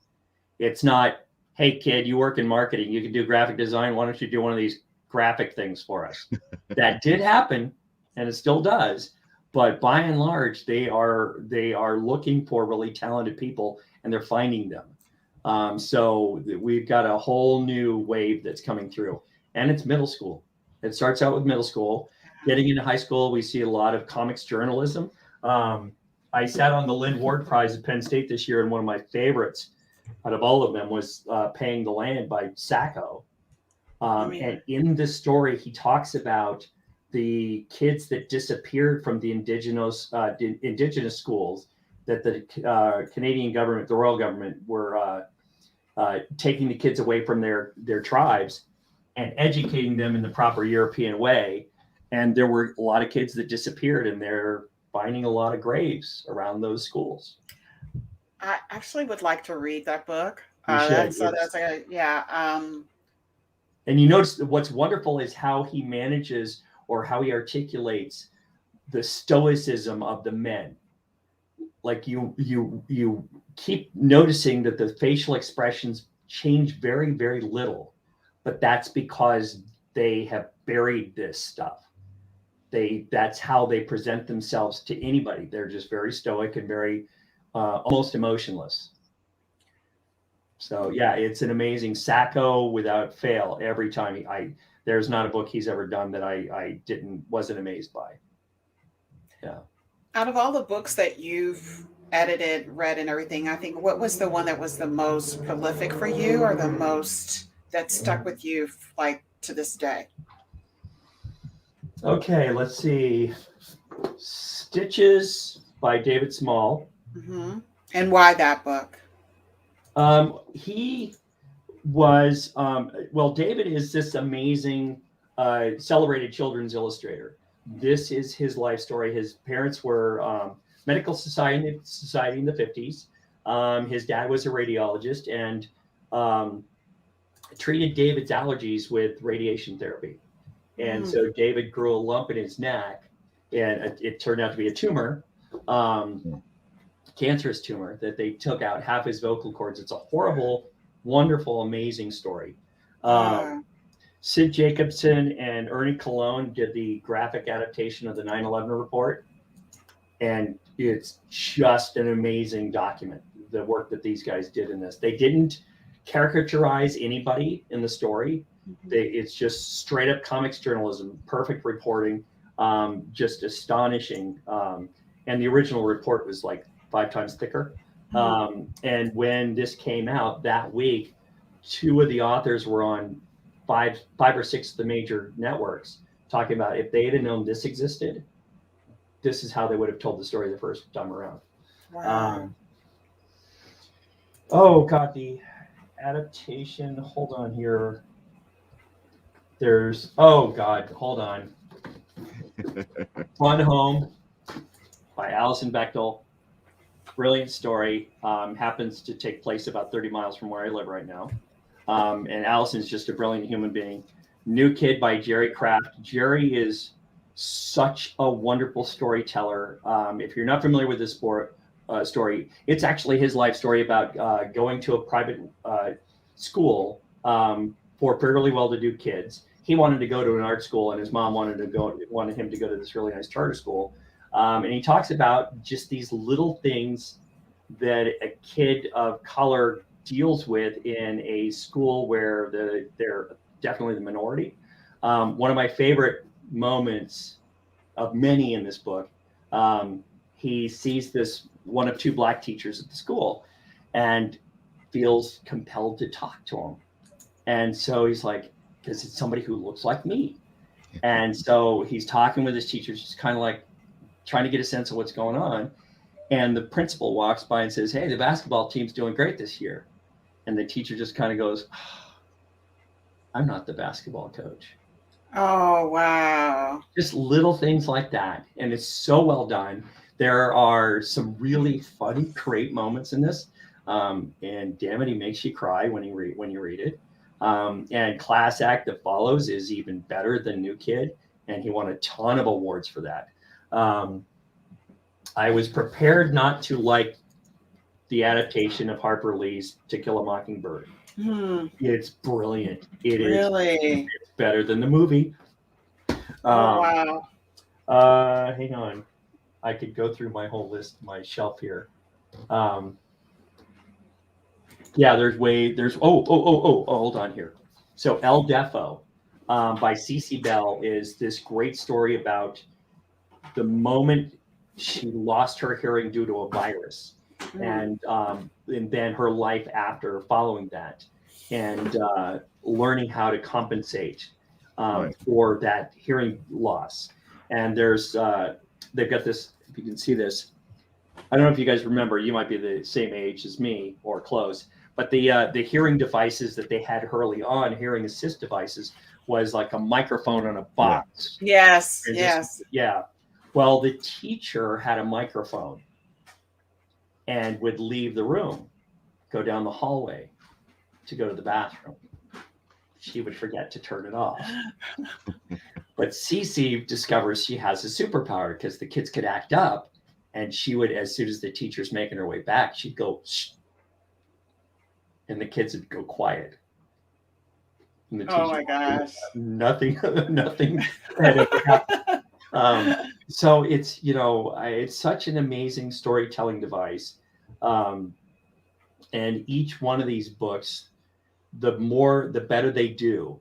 It's not, hey, kid, you work in marketing, you can do graphic design. Why don't you do one of these graphic things for us? That did happen, and it still does. But by and large, they are looking for really talented people, and they're finding them. So we've got a whole new wave that's coming through, and it's middle school. It starts out with middle school. Getting into high school, we see a lot of comics journalism. I sat on the Lynn Ward Prize at Penn State this year, and one of my favorites out of all of them was Paying the Land by Sacco. And in this story, he talks about the kids that disappeared from the indigenous schools that the Canadian government, the royal government, were taking the kids away from their tribes and educating them in the proper European way. And there were a lot of kids that disappeared, and they're finding a lot of graves around those schools. I actually would like to read that book. And you notice that what's wonderful is how he manages, or how he articulates, the stoicism of the men. Like you keep noticing that the facial expressions change very, very little, but that's because they have buried this stuff. That's how they present themselves to anybody. They're just very stoic and very almost emotionless. So yeah, it's an amazing Sacco without fail. Every time there's not a book he's ever done that I wasn't amazed by. Yeah. Out of all the books that you've edited, read, and everything, I think, what was the one that was the most prolific for you, or the most that stuck with you, like, to this day? Okay, let's see. Stitches by David Small. Mm-hmm. And why that book? He was, David is this amazing, celebrated children's illustrator. This is his life story. His parents were medical society in the 50s. His dad was a radiologist and treated David's allergies with radiation therapy. And so David grew a lump in his neck, and it turned out to be a tumor. cancerous tumor that they took out half his vocal cords. It's a horrible, wonderful, amazing story. Sid Jacobson and Ernie Colon did the graphic adaptation of the 9/11 report, and it's just an amazing document, the work that these guys did in this. They didn't caricaturize anybody in the story. It's just straight up comics journalism, perfect reporting, just astonishing. And the original report was like 5 times thicker. And when this came out that week, 2 of the authors were on five or six of the major networks talking about if they had known this existed, this is how they would have told the story the first time around. Wow. Oh God, the adaptation. Hold on here. There's, oh God, hold on. Fun Home by Alison Bechdel. Brilliant story. Happens to take place about 30 miles from where I live right now. And Allison's just a brilliant human being. New Kid by Jerry Craft. Jerry is such a wonderful storyteller. If you're not familiar with this story, it's actually his life story about going to a private school for fairly well-to-do kids. He wanted to go to an art school, and his mom wanted him to go to this really nice charter school. And he talks about just these little things that a kid of color deals with in a school where they're definitely the minority. One of my favorite moments of many in this book, he sees this one of 2 black teachers at the school and feels compelled to talk to him. And so he's like, because it's somebody who looks like me. And so he's talking with his teachers, just kind of like trying to get a sense of what's going on. And the principal walks by and says, hey, the basketball team's doing great this year. And the teacher just kind of goes, oh, I'm not the basketball coach. Oh, wow. Just little things like that. And it's so well done. There are some really funny, great moments in this. And damn it, he makes you cry when you read it. And Class Act that follows is even better than New Kid. And he won a ton of awards for that. I was prepared not to like the adaptation of Harper Lee's To Kill a Mockingbird. It's brilliant. It really? It's better than the movie. Wow. Hang on. I could go through my whole list, my shelf here. Yeah, hold on here. So El Defo by Cece Bell is this great story about the moment she lost her hearing due to a virus, and then her life after following that, and learning how to compensate for that hearing loss. And there's they've got this, if you can see this, I don't know if you guys remember, you might be the same age as me or close, but the hearing devices that they had early on, hearing assist devices, was like a microphone on a box. Yes, And yes. Yeah. Well, the teacher had a microphone and would leave the room, go down the hallway to go to the bathroom. She would forget to turn it off. But Cece discovers she has a superpower because the kids could act up, and she would, as soon as the teacher's making her way back, she'd go, shh, and the kids would go quiet. And the Oh my gosh. Nothing had ever happened. So it's, it's such an amazing storytelling device. And each one of these books, the better they do,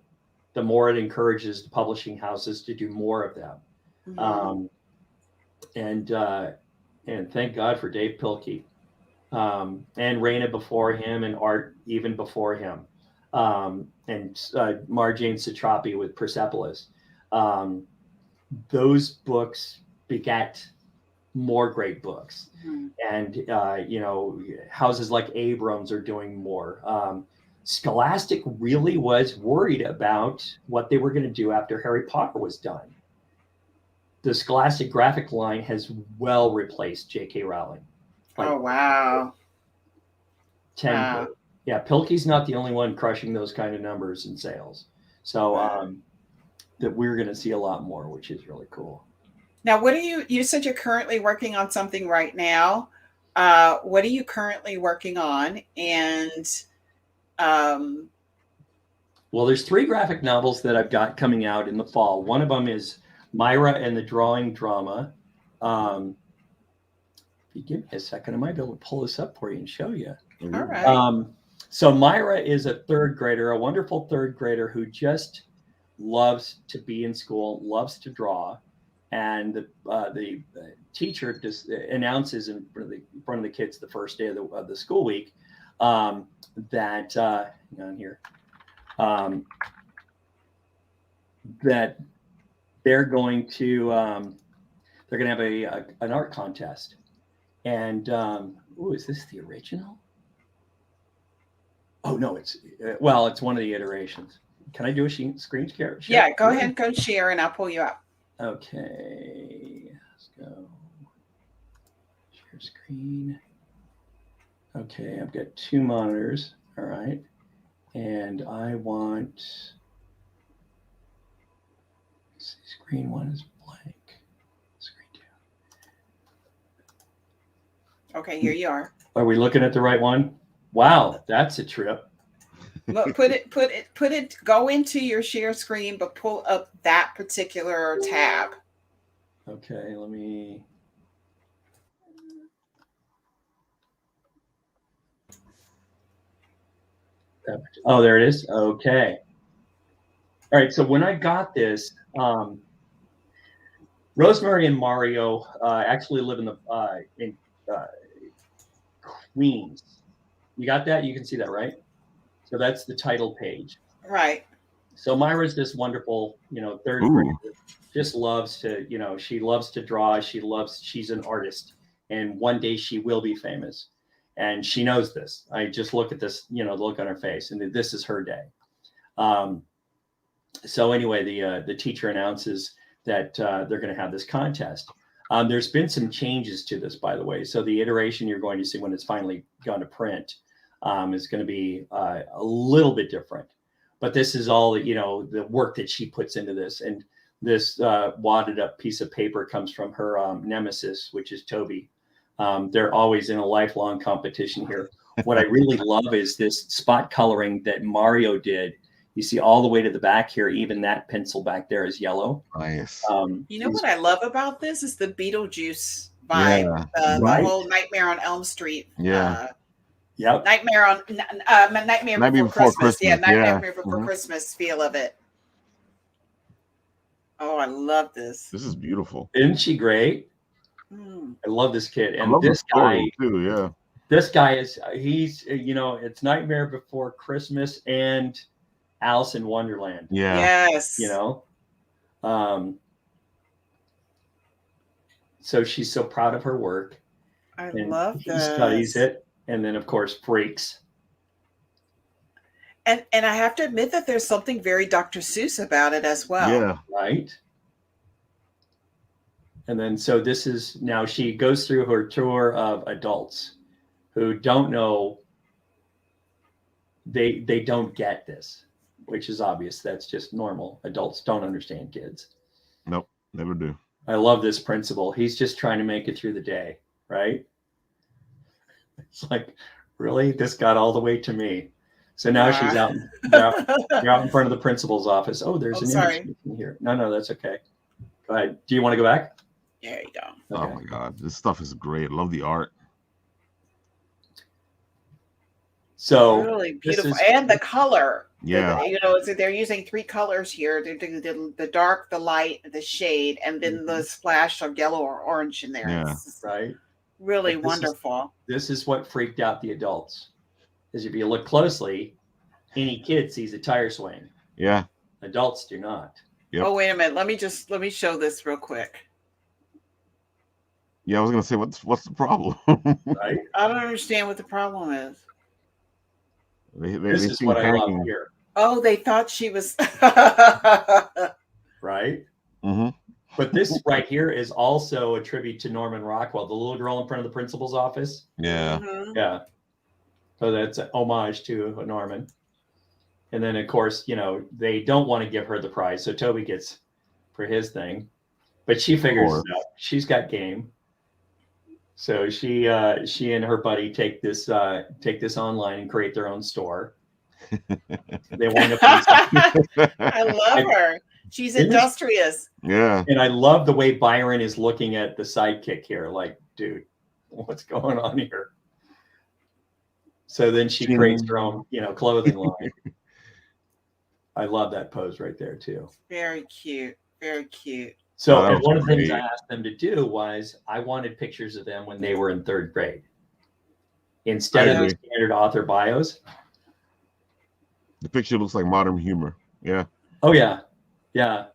the more it encourages the publishing houses to do more of them. And thank God for Dave Pilkey, and Raina before him, and Art even before him, and Marjane Satrapi with Persepolis. Those books begat more great books. And houses like Abrams are doing more. Scholastic really was worried about what they were going to do after Harry Potter was done. The Scholastic graphic line has well replaced J.K. Rowling. Oh, wow. Wow. Yeah, Pilkey's not the only one crushing those kind of numbers in sales. So that we're going to see a lot more, which is really cool. Now, what you said you're currently working on something right now. what are you currently working on? And um, Well, there's 3 graphic novels that I've got coming out in the fall. One of them is Myra and the Drawing Drama. If you give me a second, I might be able to pull this up for you and show you. all right. So Myra is a 3rd grader, a wonderful 3rd grader who just loves to be in school, loves to draw. And the teacher just announces in front of the kids the first day of the school week that hang on here, that they're going to have an art contest. And is this the original? Oh no, it's one of the iterations. Can I do a screen share? Yeah, go ahead, go share, and I'll pull you up. Okay, let's go. Share screen. Okay, I've got 2 monitors. All right, and I want. Let's see, screen 1 is blank. Screen 2. Okay, here you are. Are we looking at the right one? Wow, that's a trip. Look, put it. Go into your share screen, but pull up that particular tab. Okay, let me. Oh, there it is. Okay. All right. So when I got this, Rosemary and Mario actually live in Queens. You got that? You can see that, right? So that's the title page. Right. So Myra's this wonderful, 3rd grader, just loves to, she loves to draw. She's an artist, and one day she will be famous. And she knows this. I just look at this, the look on her face, and this is her day. So anyway, the teacher announces that they're going to have this contest. There's been some changes to this, by the way. So the iteration you're going to see when it's finally gone to print is going to be a little bit different. But this is all, the work that she puts into this. And this wadded up piece of paper comes from her nemesis, which is Toby. They're always in a lifelong competition here. What I really love is this spot coloring that Mario did. You see all the way to the back here, even that pencil back there is yellow. Nice. You know what I love about this is the Beetlejuice vibe. Yeah. The whole Nightmare on Elm Street. Yeah. Yep. Nightmare Before Christmas. Yeah, Nightmare Before Christmas feel of it. Oh, I love this. This is beautiful. Isn't she great? I love this kid. And this guy too, yeah. This guy he's it's Nightmare Before Christmas and Alice in Wonderland. Yeah. Yes. So she's so proud of her work. I love this. He studies it, and then of course freaks. And I have to admit that there's something very Dr. Seuss about it as well. Yeah. Right. And then so this is now she goes through her tour of adults who don't know. They don't get this, which is obvious. That's just normal. Adults don't understand kids. Nope, never do. I love this principal. He's just trying to make it through the day, right? It's like, really? This got all the way to me. So now she's out in front of the principal's office. Oh, there's an image in here. No, that's okay. Go ahead. Do you want to go back? There you go. Okay. Oh my God, this stuff is great. I love the art. So really beautiful, and the color. Yeah. They're using 3 colors here: the dark, the light, the shade, and then the splash of yellow or orange in there. Yeah. It's right. Really wonderful. This is what freaked out the adults. Because if you look closely, any kid sees a tire swing. Yeah. Adults do not. Yep. Oh, wait a minute. Let me show this real quick. Yeah, I was gonna say, what's the problem? Right. I don't understand what the problem is. This is what I love here. Oh, they thought she was right. Mm-hmm. But this right here is also a tribute to Norman Rockwell, the little girl in front of the principal's office. Yeah. Mm-hmm. Yeah. So that's an homage to Norman. And then, of course, they don't want to give her the prize. So Toby gets for his thing. But she figures it out. She's got game. So she and her buddy take this online and create their own store. They wind up. I love her. She's It is- industrious. Yeah. And I love the way Byron is looking at the sidekick here. Like, dude, what's going on here? So then she creates her own, clothing line. I love that pose right there too. Very cute. Very cute. So, Oh, that and was one of the things I great. asked them to do was I wanted pictures of them when they were in 3rd grade. Instead I of the agree. standard author bios. The picture looks like modern humor. Yeah. Oh, yeah. Yeah.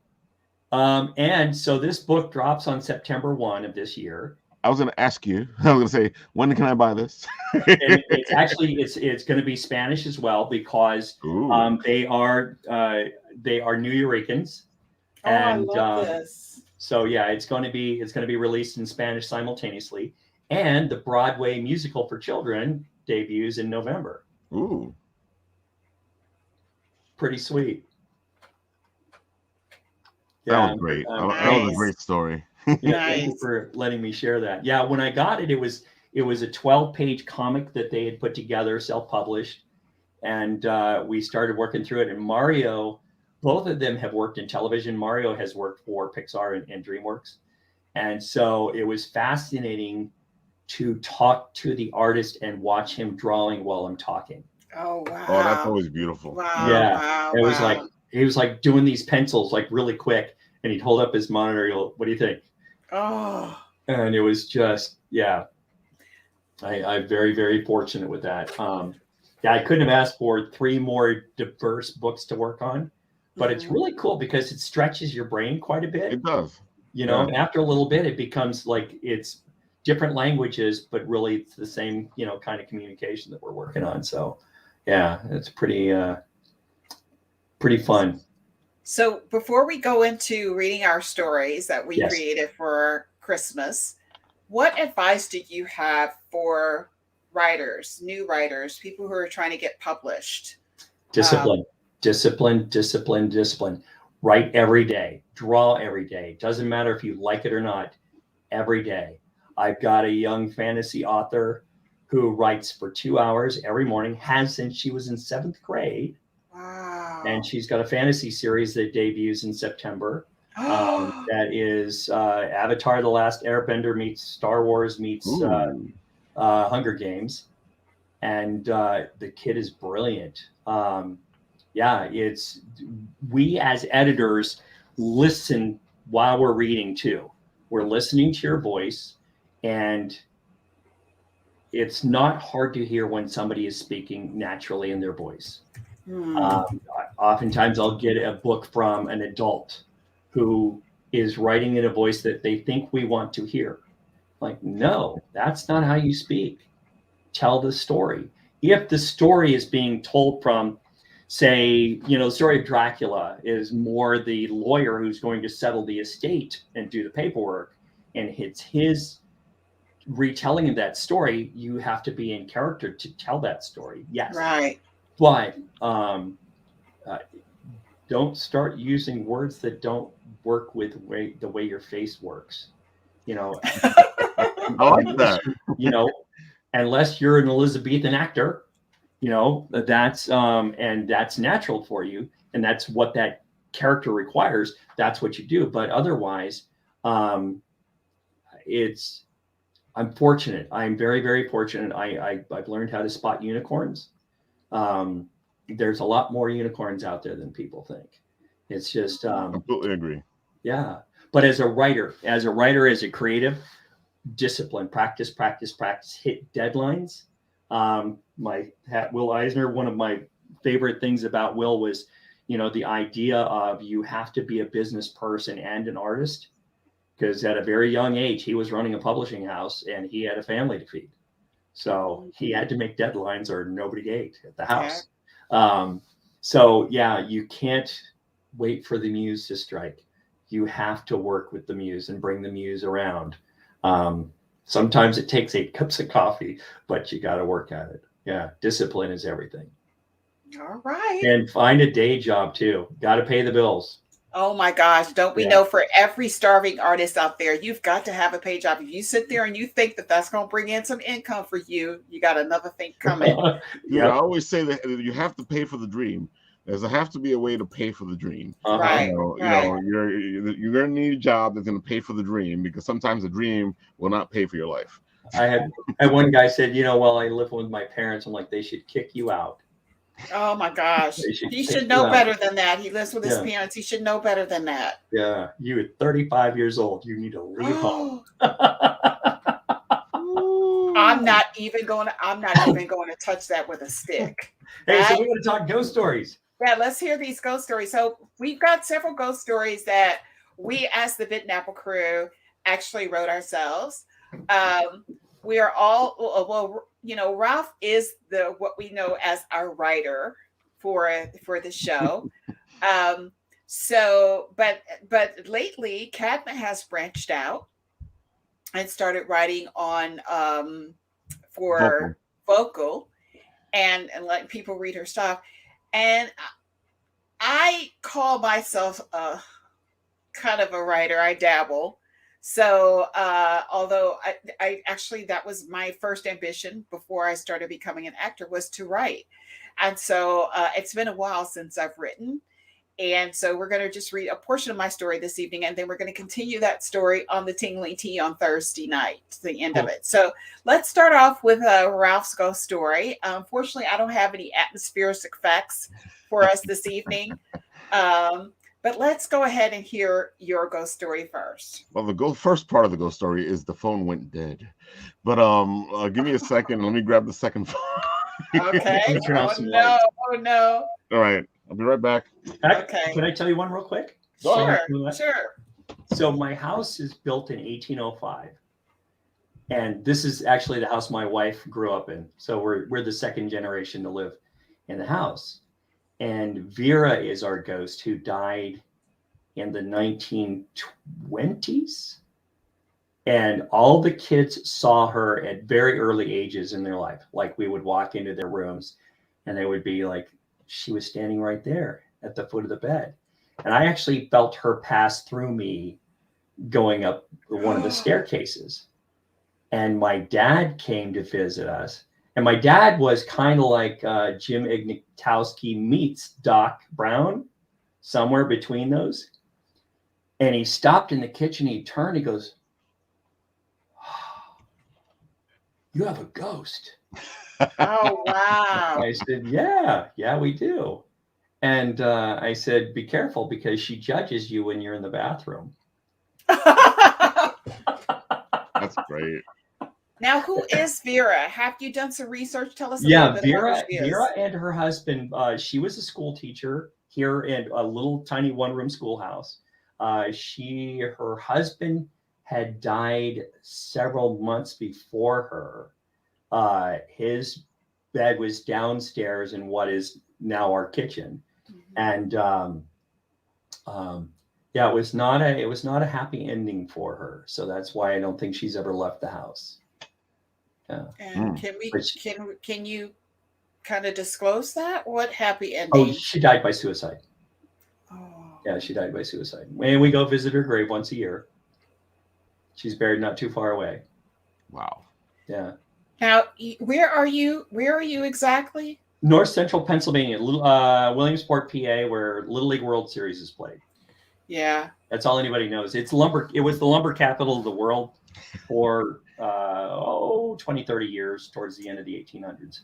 And so this book drops on September 1 of this year. I was going to ask you, I was going to say, when can I buy this? And it's actually, it's going to be Spanish as well, because Ooh. they are New Yorkers. Oh, I love this. So yeah, it's going to be released in Spanish simultaneously, and the Broadway musical for children debuts in November. Ooh. Pretty sweet. That was great. That was a great story. Yeah, thank you for letting me share that. Yeah, when I got it, it was a 12-page comic that they had put together, self-published, and we started working through it. And Mario, both of them have worked in television. Mario has worked for Pixar and DreamWorks, and so it was fascinating to talk to the artist and watch him drawing while I'm talking. Oh wow! Oh, that's always beautiful. Wow! Yeah, wow, it was wow. like he was like doing these pencils like really quick, and he'd hold up his monitor. What do you think? Oh. And it was just, yeah, I'm very, very fortunate with that. Yeah, I couldn't have asked for 3 more diverse books to work on, but it's really cool because it stretches your brain quite a bit. It does. After a little bit, it becomes like it's different languages, but really it's the same, kind of communication that we're working on. So yeah, it's pretty fun. So before we go into reading our stories that we created for Christmas, what advice do you have for writers, new writers, people who are trying to get published? Discipline. Write every day, draw every day. Doesn't matter if you like it or not, every day. I've got a young fantasy author who writes for 2 hours every morning, has since she was in 7th grade. Wow. And she's got a fantasy series that debuts in September. That is Avatar: The Last Airbender meets Star Wars meets Hunger Games. And the kid is brilliant. We as editors listen while we're reading too. We're listening to your voice, and it's not hard to hear when somebody is speaking naturally in their voice. Oftentimes I'll get a book from an adult who is writing in a voice that they think we want to hear. Like, no, that's not how you speak. Tell the story. If the story is being told from, say, the story of Dracula is more the lawyer who's going to settle the estate and do the paperwork, and it's his retelling of that story, you have to be in character to tell that story. Yes. Right. But don't start using words that don't work with the way your face works. I like that. Unless you're an Elizabethan actor, that's and that's natural for you, and that's what that character requires. That's what you do. But otherwise, I'm fortunate. I'm very, very fortunate. I've learned how to spot unicorns. There's a lot more unicorns out there than people think. It's just completely agree. Yeah. But as a writer, as a creative, discipline, practice, hit deadlines. Will Eisner, one of my favorite things about Will was, the idea of you have to be a business person and an artist, because at a very young age, he was running a publishing house and he had a family to feed. So he had to make deadlines or nobody ate at the house. You can't wait for the muse to strike. You have to work with the muse and bring the muse around. Sometimes it takes 8 cups of coffee, but you got to work at it. Yeah. Discipline is everything. All right. And find a day job too. Got to pay the bills. Oh my gosh, don't we Yeah. know for every starving artist out there, you've got to have a paid job. If you sit there and you think that that's going to bring in some income for you, you got another thing coming. Dude, I Yep. always say that you have to pay for the dream. There's a have to be a way to pay for the dream. Uh-huh. Right. You're gonna need a job that's gonna pay for the dream, because sometimes the dream will not pay for your life. I had one guy said, well, I live with my parents. I'm like, they should kick you out. Oh my gosh. They should He kick should know you out. better than that. He lives with his Yeah. parents. He should know better than that. Yeah, you at 35 years old, you need to leave home. I'm not even going to touch that with a stick. Hey, so we're going to talk ghost stories. Yeah, let's hear these ghost stories. So we've got several ghost stories that we, as the Bitten Apple crew, actually wrote ourselves. We are all, well, Ralph is what we know as our writer for the show. But lately, Cadma has branched out and started writing on for vocal and letting people read her stuff. And I call myself a kind of a writer. I dabble. So although I actually, that was my first ambition before I started becoming an actor, was to write. And so it's been a while since I've written. And so we're going to just read a portion of my story this evening, and then we're going to continue that story on the Tingling Tea on Thursday night, the end of it. So let's start off with Ralph's ghost story. Unfortunately, I don't have any atmospheric effects for us this evening. But let's go ahead and hear your ghost story first. Well, the first part of the ghost story is the phone went dead. But give me a second. Let me grab the second phone. Okay. Turn off some no. Oh, no. All right. I'll be right back. Okay. Can I tell you one real quick? Sure. So my house is built in 1805. And this is actually the house my wife grew up in. So we're the second generation to live in the house. And Vera is our ghost, who died in the 1920s. And all the kids saw her at very early ages in their life. Like, we would walk into their rooms and they would be like, she was standing right there at the foot of the bed. And I actually felt her pass through me going up one of the staircases. And my dad came to visit us. And my dad was kind of like Jim Ignatowski meets Doc Brown, somewhere between those. And he stopped in the kitchen. He turned. He goes, "You have a ghost." Oh, wow. I said, yeah, we do. And I said, be careful, because she judges you when you're in the bathroom. That's great. Now, who is Vera? Have you done some research? Tell us a little bit about who she is. Vera and her husband, she was a school teacher here in a little tiny one-room schoolhouse. Her husband had died several months before her. His bed was downstairs in what is now our kitchen. And it was not a happy ending for her. So that's why I don't think she's ever left the house. Yeah. And can you kind of disclose that? What happy ending? Oh, she died by suicide. Oh. Yeah, she died by suicide. And we go visit her grave once a year. She's buried not too far away. Wow. Yeah. Now, where are you? Where are you exactly? North Central Pennsylvania, Williamsport, PA, where Little League World Series is played. Yeah. That's all anybody knows. It was the lumber capital of the world for 20, 30 years towards the end of the 1800s.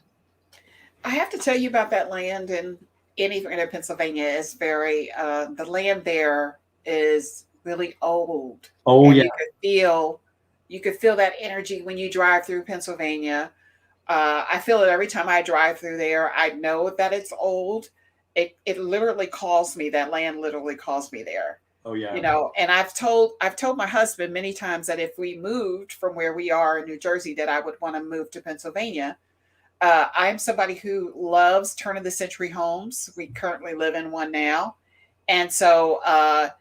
I have to tell you about that land in Pennsylvania. Is very the land there is really old. Oh, and yeah. You could feel that energy when you drive through Pennsylvania. I feel it every time I drive through there. I know that it's old. It literally calls me. That land literally calls me there. Oh, yeah. And I've told my husband many times that if we moved from where we are in New Jersey, that I would want to move to Pennsylvania. I'm somebody who loves turn of the century homes. We currently live in one now. And so most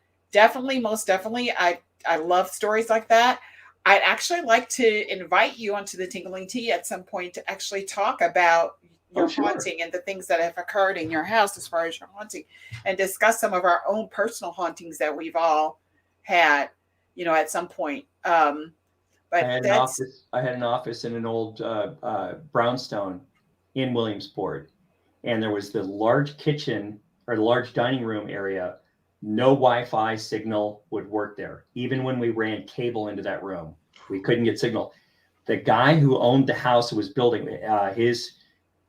definitely, I love stories like that. I'd actually like to invite you onto the Tingling Tea at some point to actually talk about Oh, your sure. haunting and the things that have occurred in your house as far as your haunting, and discuss some of our own personal hauntings that we've all had, at some point. But I had an office in an old brownstone in Williamsport, and there was the large kitchen or the large dining room area. No Wi-Fi signal would work there. Even when we ran cable into that room, we couldn't get signal. The guy who owned the house who was building his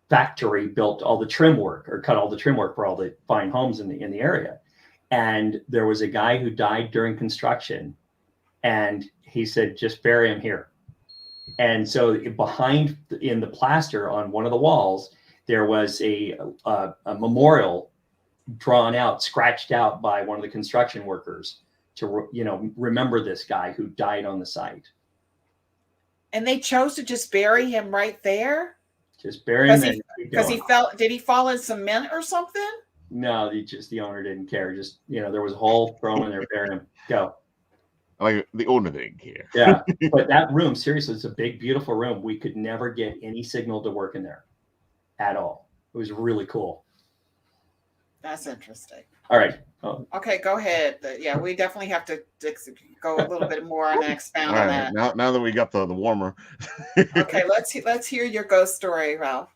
factory built all the trim work or cut all the trim work for all the fine homes in the area. And there was a guy who died during construction, and he said, just bury him here. And so behind in the plaster on one of the walls, there was a memorial drawn out, scratched out by one of the construction workers to, remember this guy who died on the site. And they chose to just bury him right there? Just bury him. Because did he fall in cement or something? No, the owner didn't care. Just, there was a hole, throw him in there, bury him, go. Like the owner didn't care. Yeah. But that room, seriously, it's a big, beautiful room. We could never get any signal to work in there at all. It was really cool. That's interesting. All right. Okay, go ahead. Yeah, we definitely have to go a little bit more and expound on that. Now that we got the warmer. Okay, let's hear your ghost story, Ralph.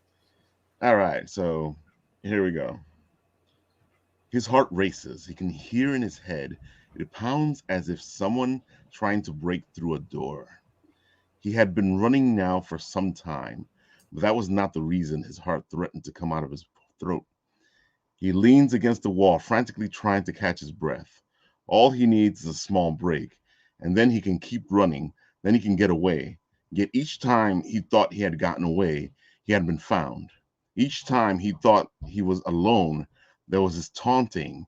All right, so here we go. His heart races. He can hear in his head. It pounds as if someone trying to break through a door. He had been running now for some time, but that was not the reason his heart threatened to come out of his throat. He leans against the wall, frantically trying to catch his breath. All he needs is a small break, and then he can keep running. Then he can get away. Yet each time he thought he had gotten away, he had been found. Each time he thought he was alone, there was this taunting,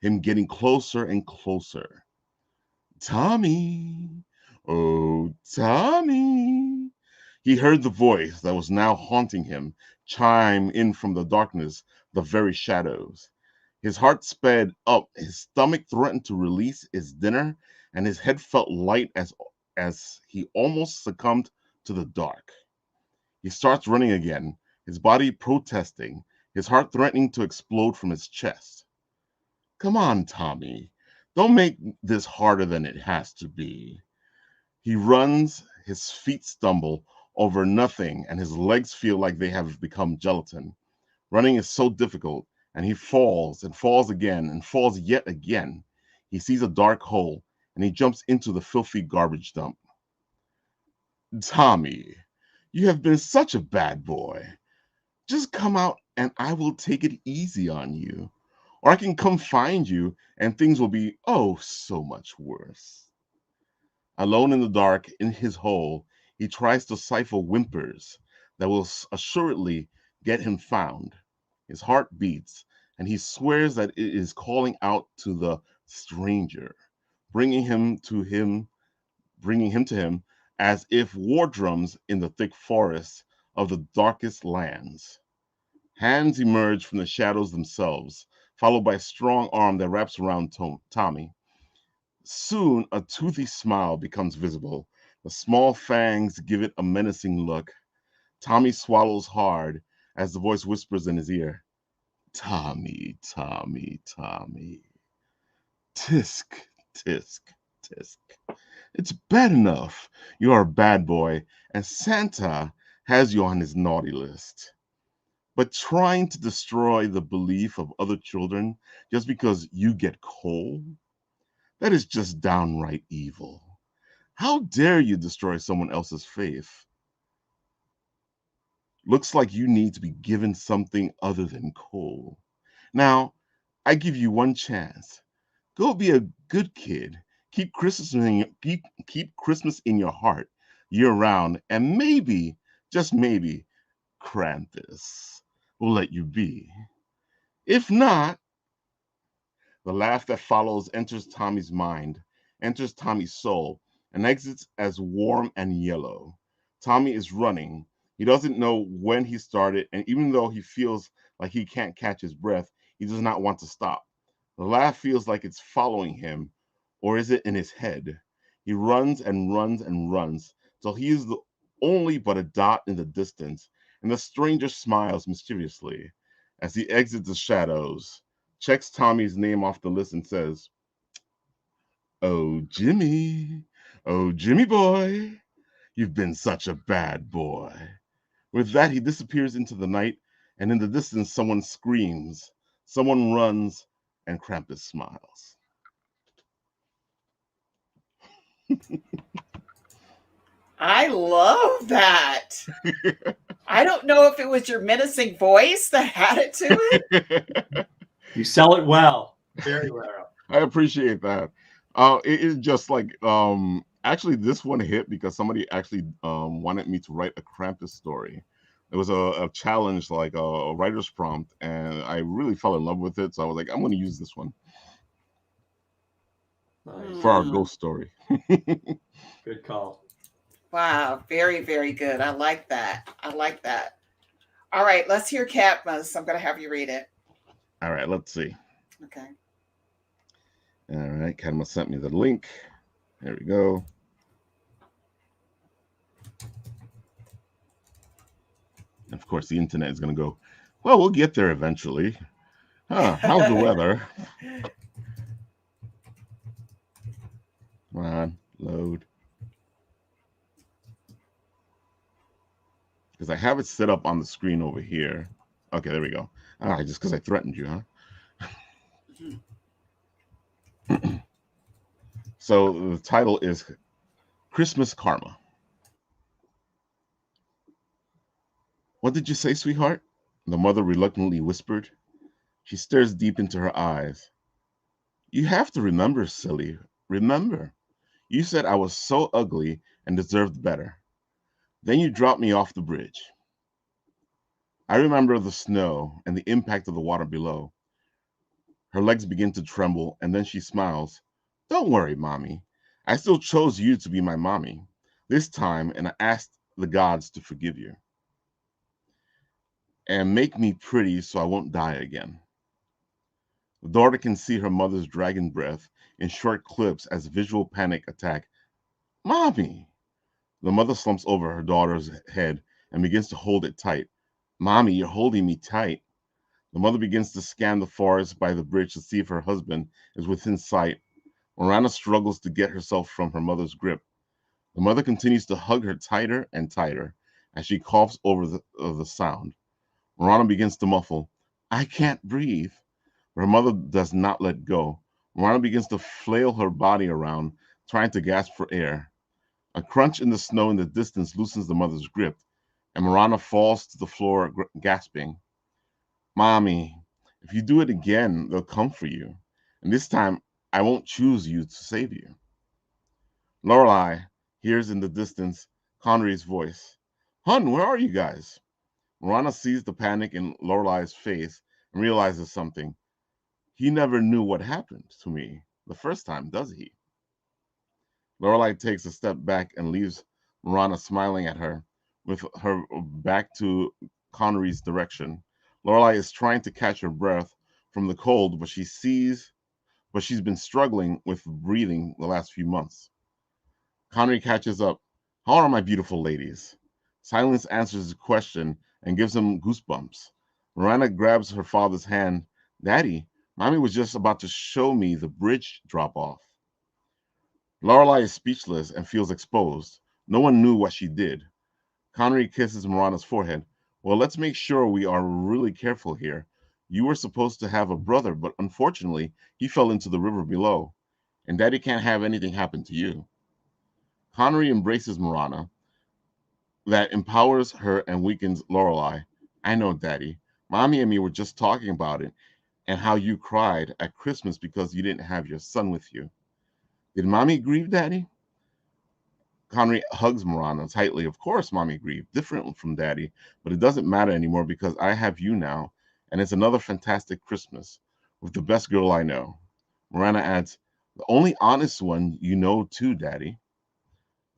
him getting closer and closer. Tommy, oh, Tommy. He heard the voice that was now haunting him chime in from the darkness, the very shadows. His heart sped up, his stomach threatened to release his dinner, and his head felt light as he almost succumbed to the dark. He starts running again, his body protesting, his heart threatening to explode from his chest. Come on, Tommy. Don't make this harder than it has to be. He runs, his feet stumble over nothing, and his legs feel like they have become gelatin. Running is so difficult, and he falls and falls again and falls yet again. He sees a dark hole, and he jumps into the filthy garbage dump. Tommy, you have been such a bad boy. Just come out and I will take it easy on you. Or I can come find you and things will be, oh, so much worse. Alone in the dark, in his hole, he tries to stifle whimpers that will assuredly get him found. His heart beats, and he swears that it is calling out to the stranger, bringing him to him as if war drums in the thick forests of the darkest lands. Hands emerge from the shadows themselves, followed by a strong arm that wraps around Tommy. Soon, a toothy smile becomes visible. The small fangs give it a menacing look. Tommy swallows hard as the voice whispers in his ear, Tommy, Tommy, Tommy. Tisk, tisk, tisk. It's bad enough you are a bad boy and Santa has you on his naughty list. But trying to destroy the belief of other children just because you get coal, that is just downright evil. How dare you destroy someone else's faith? Looks like you need to be given something other than coal. Now, I give you one chance. Go be a good kid. Keep Christmas in your heart year round, and maybe, just maybe, Krampus will let you be. If not, the laugh that follows enters Tommy's mind, enters Tommy's soul, and exits as warm and yellow. Tommy is running. He doesn't know when he started, and even though he feels like he can't catch his breath, he does not want to stop. The laugh feels like it's following him, or is it in his head? He runs and runs and runs till he is only but a dot in the distance, and the stranger smiles mischievously as he exits the shadows, checks Tommy's name off the list, and says, "Oh, Jimmy. Oh, Jimmy boy. You've been such a bad boy." With that, he disappears into the night, and in the distance, someone screams, someone runs, and Krampus smiles. I love that. I don't know if it was your menacing voice that had it to it. You sell it well, very well. I appreciate that. It is just like actually this one hit because somebody actually wanted me to write a Krampus story. It was a challenge, like a writer's prompt, and I really fell in love with it. So I was like, I'm going to use this one for our ghost story. Good call. Wow, very, very good. I like that. I like that. All right, let's hear Katma's. I'm going to have you read it. All right, let's see. Okay. All right, Kadma sent me the link. There we go. Of course, the internet is going to go, well, we'll get there eventually. How's the weather? Come on, load. Because I have it set up on the screen over here. Okay, there we go. Just because I threatened you, huh? So the title is Christmas Karma. What did you say, sweetheart? The mother reluctantly whispered. She stares deep into her eyes. You have to remember, silly. Remember. You said I was so ugly and deserved better. Then you dropped me off the bridge. I remember the snow and the impact of the water below. Her legs begin to tremble, and then she smiles. Don't worry, Mommy. I still chose you to be my mommy this time, and I asked the gods to forgive you and make me pretty so I won't die again. The daughter can see her mother's dragon breath in short clips as visual panic attack. Mommy! The mother slumps over her daughter's head and begins to hold it tight. Mommy, you're holding me tight. The mother begins to scan the forest by the bridge to see if her husband is within sight. Miranda struggles to get herself from her mother's grip. The mother continues to hug her tighter and tighter as she coughs over the sound. Miranda begins to muffle, I can't breathe. But her mother does not let go. Miranda begins to flail her body around, trying to gasp for air. A crunch in the snow in the distance loosens the mother's grip, and Miranda falls to the floor, gasping. Mommy, if you do it again, they'll come for you. And this time, I won't choose you to save you. Lorelei hears in the distance Connery's voice. Hun, where are you guys? Miranda sees the panic in Lorelei's face and realizes something. He never knew what happened to me the first time, does he? Lorelei takes a step back and leaves Miranda smiling at her with her back to Connery's direction. Lorelei is trying to catch her breath from the cold, but she's been struggling with breathing the last few months. Connery catches up. How are my beautiful ladies? Silence answers the question and gives him goosebumps. Miranda grabs her father's hand. Daddy, Mommy was just about to show me the bridge drop off. Lorelei is speechless and feels exposed. No one knew what she did. Connery kisses Miranda's forehead. Well, let's make sure we are really careful here. You were supposed to have a brother, but unfortunately, he fell into the river below. And Daddy can't have anything happen to you. Connery embraces Miranda. That empowers her and weakens Lorelei. I know, Daddy. Mommy and me were just talking about it and how you cried at Christmas because you didn't have your son with you. Did Mommy grieve, Daddy? Connery hugs Miranda tightly. Of course, Mommy grieved, different from Daddy, but it doesn't matter anymore because I have you now, and it's another fantastic Christmas with the best girl I know. Miranda adds, the only honest one you know too, Daddy.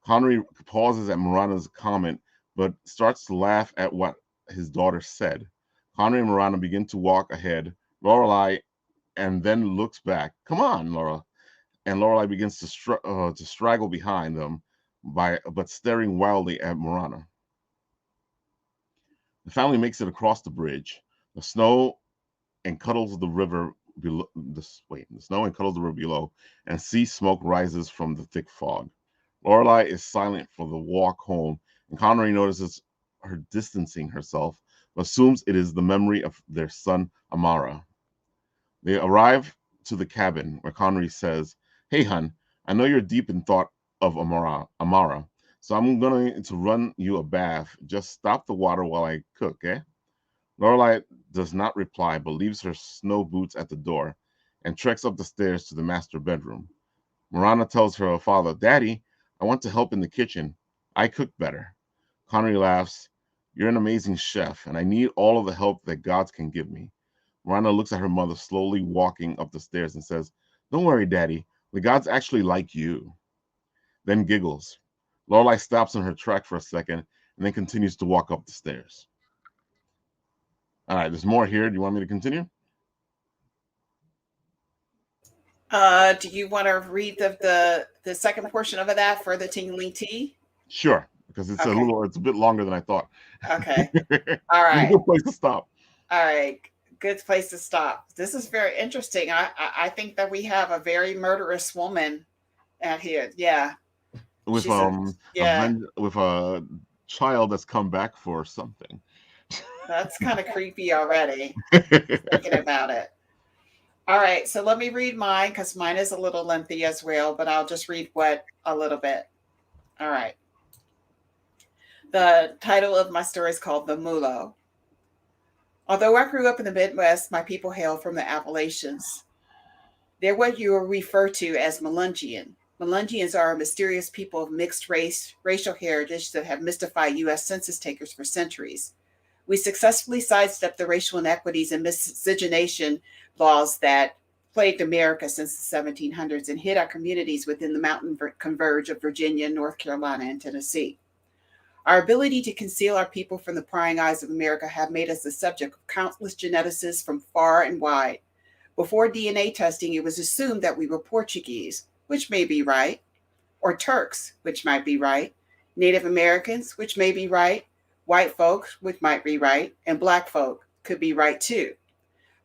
Connery pauses at Miranda's comment, but starts to laugh at what his daughter said. Connery and Miranda begin to walk ahead. Lorelei and then looks back. Come on, Laura. And Lorelei begins to straggle behind them, but staring wildly at Miranda. The family makes it across the bridge. The snow and cuddles the river below. The snow and cuddles the river below, and sea smoke rises from the thick fog. Lorelai is silent for the walk home, and Connery notices her distancing herself, but assumes it is the memory of their son Amara. They arrive to the cabin where Connery says, "Hey, hun, I know you're deep in thought of Amara, so I'm going to run you a bath. Just stop the water while I cook, eh?" Lorelai does not reply, but leaves her snow boots at the door and treks up the stairs to the master bedroom. Marana tells her father, "Daddy, I want to help in the kitchen. I cook better." Connery laughs, "You're an amazing chef, and I need all of the help that gods can give me." Marana looks at her mother slowly walking up the stairs and says, "Don't worry, Daddy. The gods actually like you." Then giggles. Lorelai stops in her track for a second and then continues to walk up the stairs. All right, there's more here. Do you want me to continue? Do you want to read the second portion of that for the tingling tea? Sure, because it's Okay. it's a bit longer than I thought. Okay. All right. Good place to stop. All right. Good place to stop. This is very interesting. I think that we have a very murderous woman out here. Yeah. With yeah. with a child that's come back for something. That's kind of creepy already. Thinking about it. All right, so let me read mine because mine is a little lengthy as well, but I'll just read a little bit. All right. The title of my story is called The Mulo. Although I grew up in the Midwest, my people hail from the Appalachians. They're what you will refer to as Melungeon. Melungeons are a mysterious people of mixed racial heritage that have mystified U.S. census takers for centuries. We successfully sidestepped the racial inequities and miscegenation laws that plagued America since the 1700s and hid our communities within the mountain converge of Virginia, North Carolina, and Tennessee. Our ability to conceal our people from the prying eyes of America have made us the subject of countless geneticists from far and wide. Before DNA testing, it was assumed that we were Portuguese, which may be right, or Turks, which might be right, Native Americans, which may be right, white folks, which might be right, and black folk could be right too.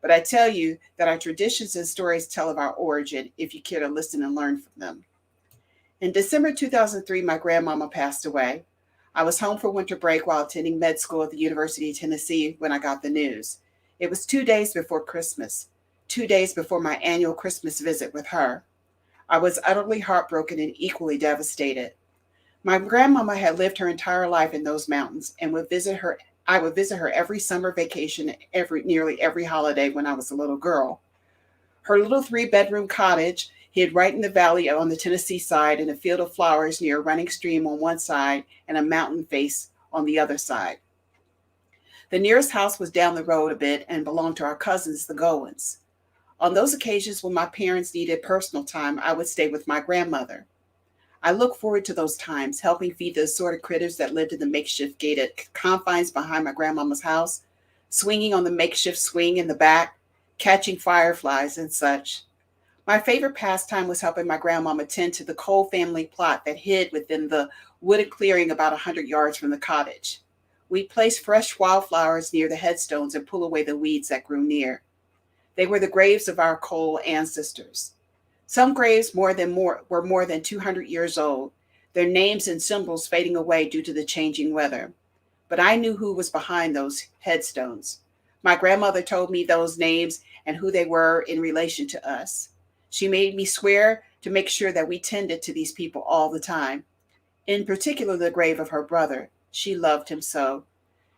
But I tell you that our traditions and stories tell of our origin if you care to listen and learn from them. In December 2003, my grandmama passed away. I was home for winter break while attending med school at the University of Tennessee when I got the news. It was 2 days before Christmas, 2 days before my annual Christmas visit with her. I was utterly heartbroken and equally devastated. My grandmama had lived her entire life in those mountains and would visit her. I would visit her every summer vacation, nearly every holiday when I was a little girl. Her little 3-bedroom cottage hid right in the valley on the Tennessee side in a field of flowers near a running stream on one side and a mountain face on the other side. The nearest house was down the road a bit and belonged to our cousins, the Goins. On those occasions when my parents needed personal time, I would stay with my grandmother. I look forward to those times, helping feed the assorted critters that lived in the makeshift gated confines behind my grandmama's house, swinging on the makeshift swing in the back, catching fireflies and such. My favorite pastime was helping my grandmama tend to the Cole family plot that hid within the wooded clearing about 100 yards from the cottage. We placed fresh wildflowers near the headstones and pull away the weeds that grew near. They were the graves of our Cole ancestors. Some graves were more than 200 years old, their names and symbols fading away due to the changing weather. But I knew who was behind those headstones. My grandmother told me those names and who they were in relation to us. She made me swear to make sure that we tended to these people all the time. In particular, the grave of her brother. She loved him so.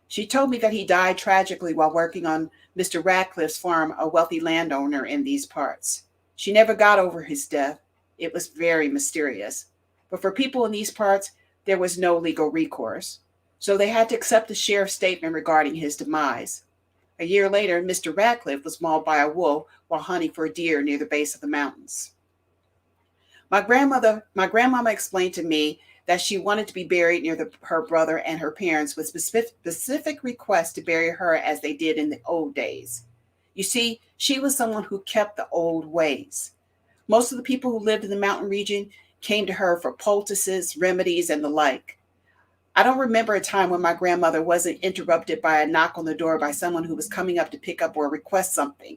She told me that he died tragically while working on Mr. Radcliffe's farm, a wealthy landowner in these parts. She never got over his death. It was very mysterious. But for people in these parts, there was no legal recourse. So they had to accept the sheriff's statement regarding his demise. A year later, Mr. Radcliffe was mauled by a wolf while hunting for a deer near the base of the mountains. My grandmama explained to me that she wanted to be buried near her brother and her parents with specific requests to bury her as they did in the old days. You see, she was someone who kept the old ways. Most of the people who lived in the mountain region came to her for poultices, remedies, and the like. I don't remember a time when my grandmother wasn't interrupted by a knock on the door by someone who was coming up to pick up or request something.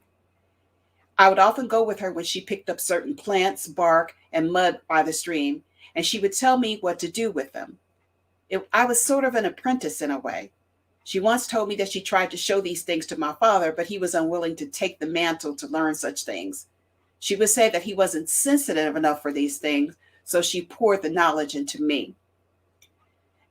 I would often go with her when she picked up certain plants, bark, and mud by the stream, and she would tell me what to do with them. I was sort of an apprentice in a way. She once told me that she tried to show these things to my father, but he was unwilling to take the mantle to learn such things. She would say that he wasn't sensitive enough for these things, so she poured the knowledge into me.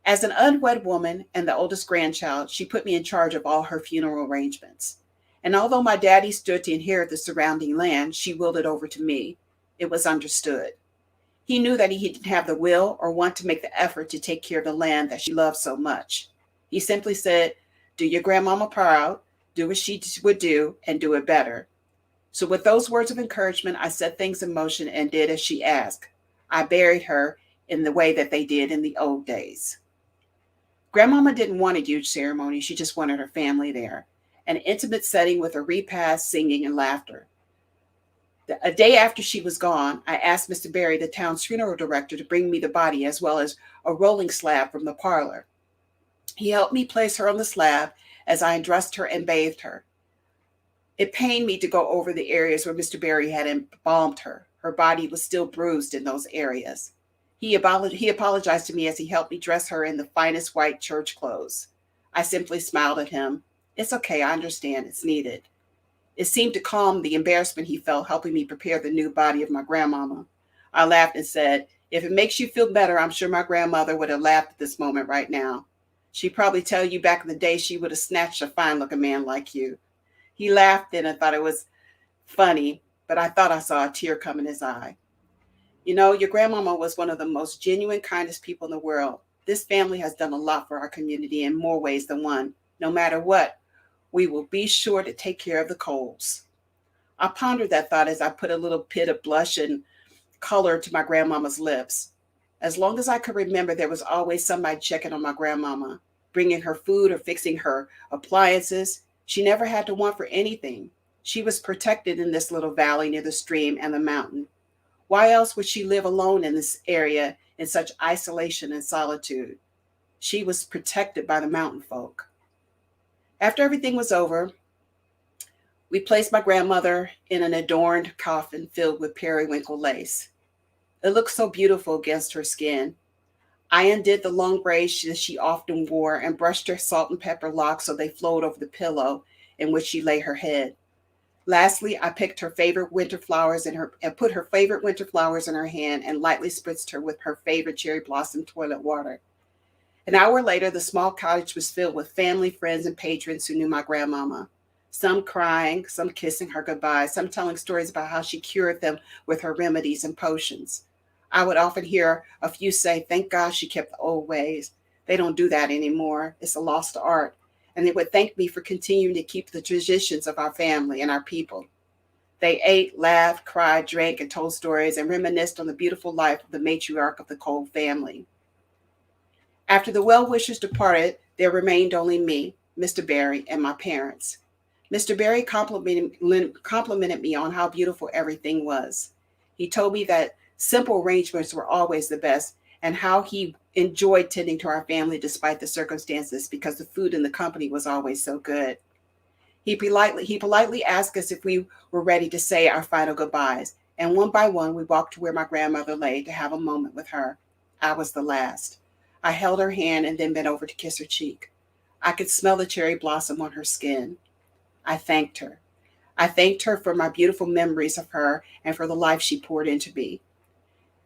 As an unwed woman and the oldest grandchild, she put me in charge of all her funeral arrangements. And although my daddy stood to inherit the surrounding land, she willed it over to me. It was understood. He knew that he didn't have the will or want to make the effort to take care of the land that she loved so much. He simply said, do your grandmama proud, do what she would do, and do it better. So with those words of encouragement, I set things in motion and did as she asked. I buried her in the way that they did in the old days. Grandmama didn't want a huge ceremony. She just wanted her family there. An intimate setting with a repast, singing, and laughter. A day after she was gone, I asked Mr. Berry, the town's funeral director, to bring me the body as well as a rolling slab from the parlor. He helped me place her on the slab as I undressed her and bathed her. It pained me to go over the areas where Mr. Berry had embalmed her. Her body was still bruised in those areas. He apologized to me as he helped me dress her in the finest white church clothes. I simply smiled at him. It's okay, I understand, it's needed. It seemed to calm the embarrassment he felt helping me prepare the new body of my grandmama. I laughed and said, if it makes you feel better, I'm sure my grandmother would have laughed at this moment right now. She'd probably tell you back in the day she would have snatched a fine-looking man like you. He laughed then and thought it was funny, but I thought I saw a tear come in his eye. You know, your grandmama was one of the most genuine, kindest people in the world. This family has done a lot for our community in more ways than one. No matter what, we will be sure to take care of the Coles. I pondered that thought as I put a little bit of blush and color to my grandmama's lips. As long as I could remember, there was always somebody checking on my grandmama, bringing her food or fixing her appliances. She never had to want for anything. She was protected in this little valley near the stream and the mountain. Why else would she live alone in this area in such isolation and solitude? She was protected by the mountain folk. After everything was over, we placed my grandmother in an adorned coffin filled with periwinkle lace. It looked so beautiful against her skin. I undid the long braids that she often wore and brushed her salt and pepper locks so they flowed over the pillow in which she lay her head. Lastly, I picked her favorite winter flowers and put her favorite winter flowers in her hand and lightly spritzed her with her favorite cherry blossom toilet water. An hour later, the small cottage was filled with family, friends, and patrons who knew my grandmama. Some crying, some kissing her goodbye, some telling stories about how she cured them with her remedies and potions. I would often hear a few say, thank God she kept the old ways. They don't do that anymore. It's a lost art. And they would thank me for continuing to keep the traditions of our family and our people. They ate, laughed, cried, drank, and told stories and reminisced on the beautiful life of the matriarch of the Cole family. After the well-wishers departed, there remained only me, Mr. Berry, and my parents. Mr. Berry complimented me on how beautiful everything was. He told me that simple arrangements were always the best and how he enjoyed tending to our family despite the circumstances because the food in the company was always so good. He politely asked us if we were ready to say our final goodbyes, and one by one we walked to where my grandmother lay to have a moment with her. I was the last. I held her hand and then bent over to kiss her cheek. I could smell the cherry blossom on her skin. I thanked her. I thanked her for my beautiful memories of her and for the life she poured into me.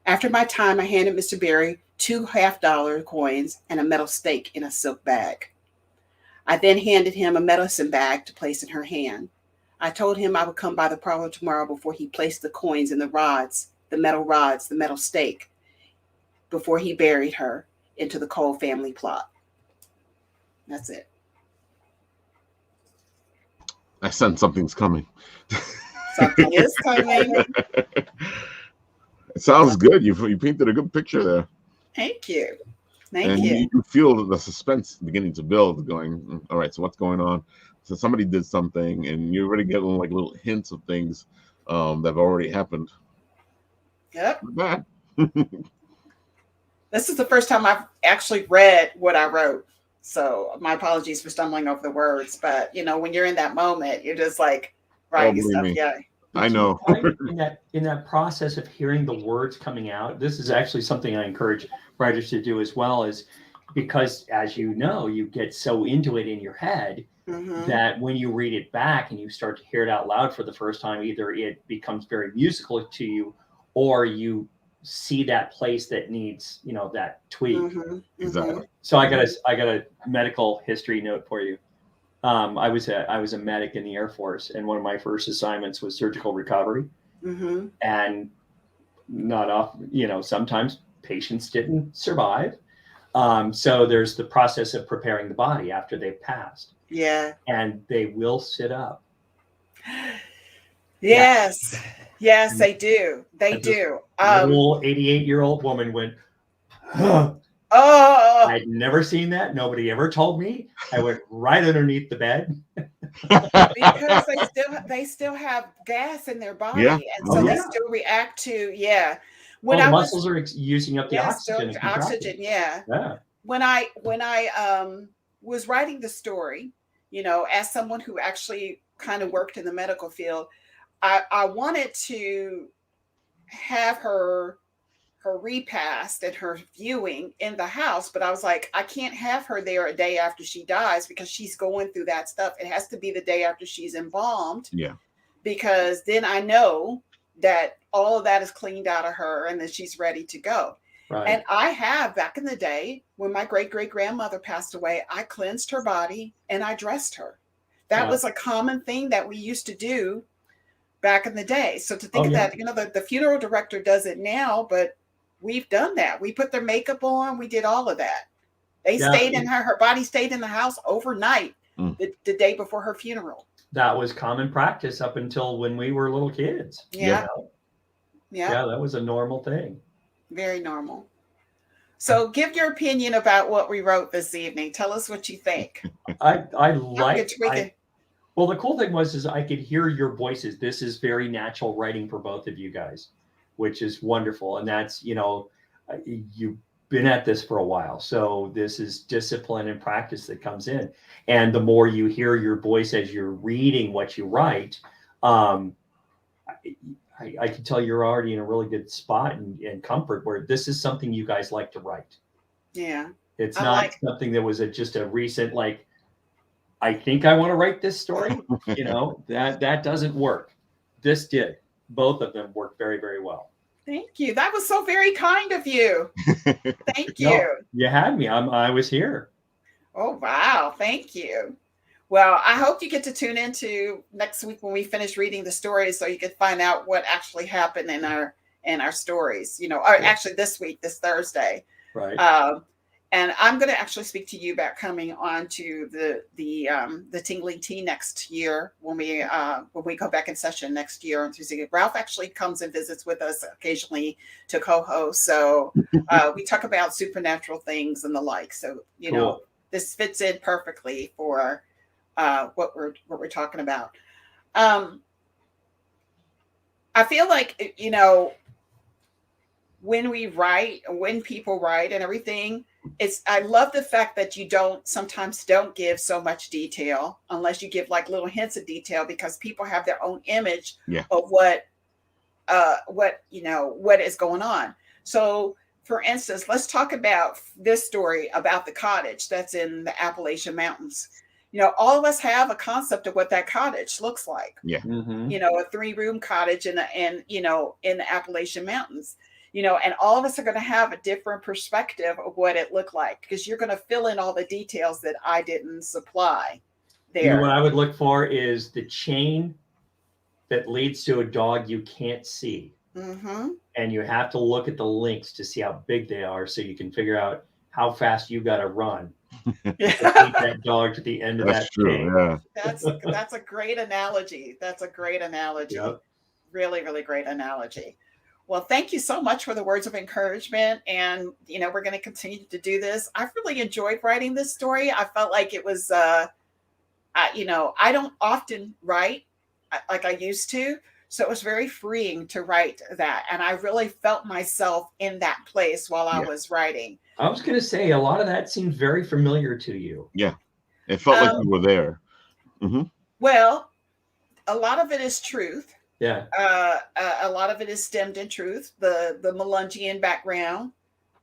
After my time, I handed Mr. Berry 2 half-dollar coins and a metal stake in a silk bag. I then handed him a medicine bag to place in her hand. I told him I would come by the parlor tomorrow before he placed the coins in the metal stake, before he buried her into the Cole family plot. That's it. I sense something's coming. Something is coming. It sounds good. You painted a good picture there. Thank you. And Thank you. you feel the suspense beginning to build, going, all right, so what's going on? So somebody did something, and you're already getting like little hints of things that have already happened. Yep. Not bad. This is the first time I've actually read what I wrote. So my apologies for stumbling over the words, but when you're in that moment, you're just like writing believe stuff. me. Yeah. I know. in that process of hearing the words coming out, this is actually something I encourage writers to do as well, is because, as you know, you get so into it in your head that when you read it back and you start to hear it out loud for the first time, either it becomes very musical to you, or you see that place that needs, that tweak. Exactly. So I got a medical history note for you. I was a medic in the Air Force, and one of my first assignments was surgical recovery. And not often, sometimes patients didn't survive. So there's the process of preparing the body after they've passed. Yeah. And they will sit up. Yes. Yes, they do. They do. Little 88-year-old woman went, oh. I'd never seen that. Nobody ever told me. I went right underneath the bed. Because they still have gas in their body, and so they still react to When the muscles are using up the oxygen. Oxygen, yeah. When I was writing the story, as someone who actually kind of worked in the medical field, I wanted to have her repast and her viewing in the house, but I was like, I can't have her there a day after she dies because she's going through that stuff. It has to be the day after she's embalmed. Yeah. Because then I know that all of that is cleaned out of her and that she's ready to go. Right. And I have, back in the day, when my great-great-grandmother passed away, I cleansed her body and I dressed her. That was a common thing that we used to do back in the day. So to think of that, the funeral director does it now, but we've done that. We put their makeup on. We did all of that. They stayed in her body stayed in the house overnight the day before her funeral. That was common practice up until when we were little kids. Yeah. Yeah, that was a normal thing. Very normal. So give your opinion about what we wrote this evening. Tell us what you think. Well, the cool thing was I could hear your voices. This is very natural writing for both of you guys, which is wonderful. And that's, you've been at this for a while. So this is discipline and practice that comes in. And the more you hear your voice as you're reading what you write, I can tell you're already in a really good spot and comfort where this is something you guys like to write. Yeah. It's not something that was just a recent, I think I want to write this story. That doesn't work. This did. Both of them worked very, very well. Thank you. That was so very kind of you. Thank you. No, you had me. I was here. Oh, wow. Thank you. Well, I hope you get to tune into next week when we finish reading the stories so you can find out what actually happened in our stories, or actually this week, this Thursday. Right. And I'm going to actually speak to you about coming on to the Tingling Tea next year when we go back in session next year on Tuesday. Ralph actually comes and visits with us occasionally to co-host. So we talk about supernatural things and the like. So cool. This fits in perfectly for what we're talking about. I feel like when people write and everything. I love the fact that you sometimes don't give so much detail unless you give little hints of detail, because people have their own image of what is going on. So for instance, let's talk about this story about the cottage that's in the Appalachian Mountains. All of us have a concept of what that cottage looks like. Yeah. Mm-hmm. A 3-room cottage in the Appalachian Mountains. And all of us are going to have a different perspective of what it looked like, because you're going to fill in all the details that I didn't supply there. What I would look for is the chain that leads to a dog you can't see. Mm-hmm. And you have to look at the links to see how big they are so you can figure out how fast you got to run to take that dog to the end of that chain. Yeah. That's a great analogy. That's a great analogy. Yep. Really, really great analogy. Well, thank you so much for the words of encouragement. And, we're going to continue to do this. I've really enjoyed writing this story. I felt like it was, I don't often write like I used to, So it was very freeing to write that. And I really felt myself in that place while I was writing. I was going to say, a lot of that seems very familiar to you. Yeah. It felt like you were there. Mm-hmm. Well, a lot of it is truth. Yeah. A lot of it is stemmed in truth. The Melungian background.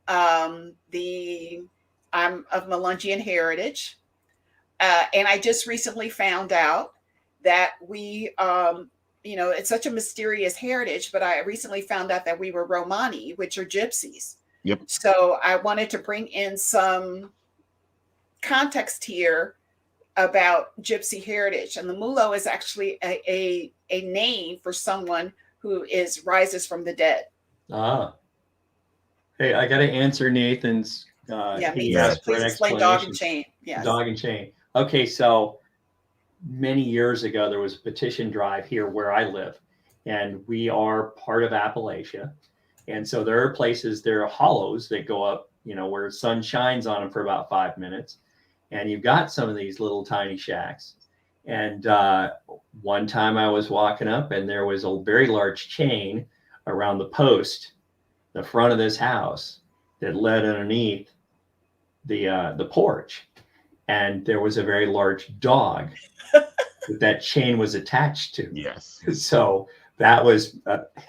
I'm of Melungian heritage. And I just recently found out that we, it's such a mysterious heritage, but I recently found out that we were Romani, which are gypsies. Yep. So I wanted to bring in some context here about gypsy heritage. And the Mulo is actually a name for someone who rises from the dead. Ah. Hey, I got to answer Nathan's. Please explain dog and chain. Yes. Dog and chain. Okay, so many years ago, there was a petition drive here where I live, and we are part of Appalachia. And so there are hollows that go up, where the sun shines on them for about 5 minutes. And you've got some of these little tiny shacks. And one time I was walking up, and there was a very large chain around the post, the front of this house, that led underneath the porch. And there was a very large dog that chain was attached to. Yes. So that was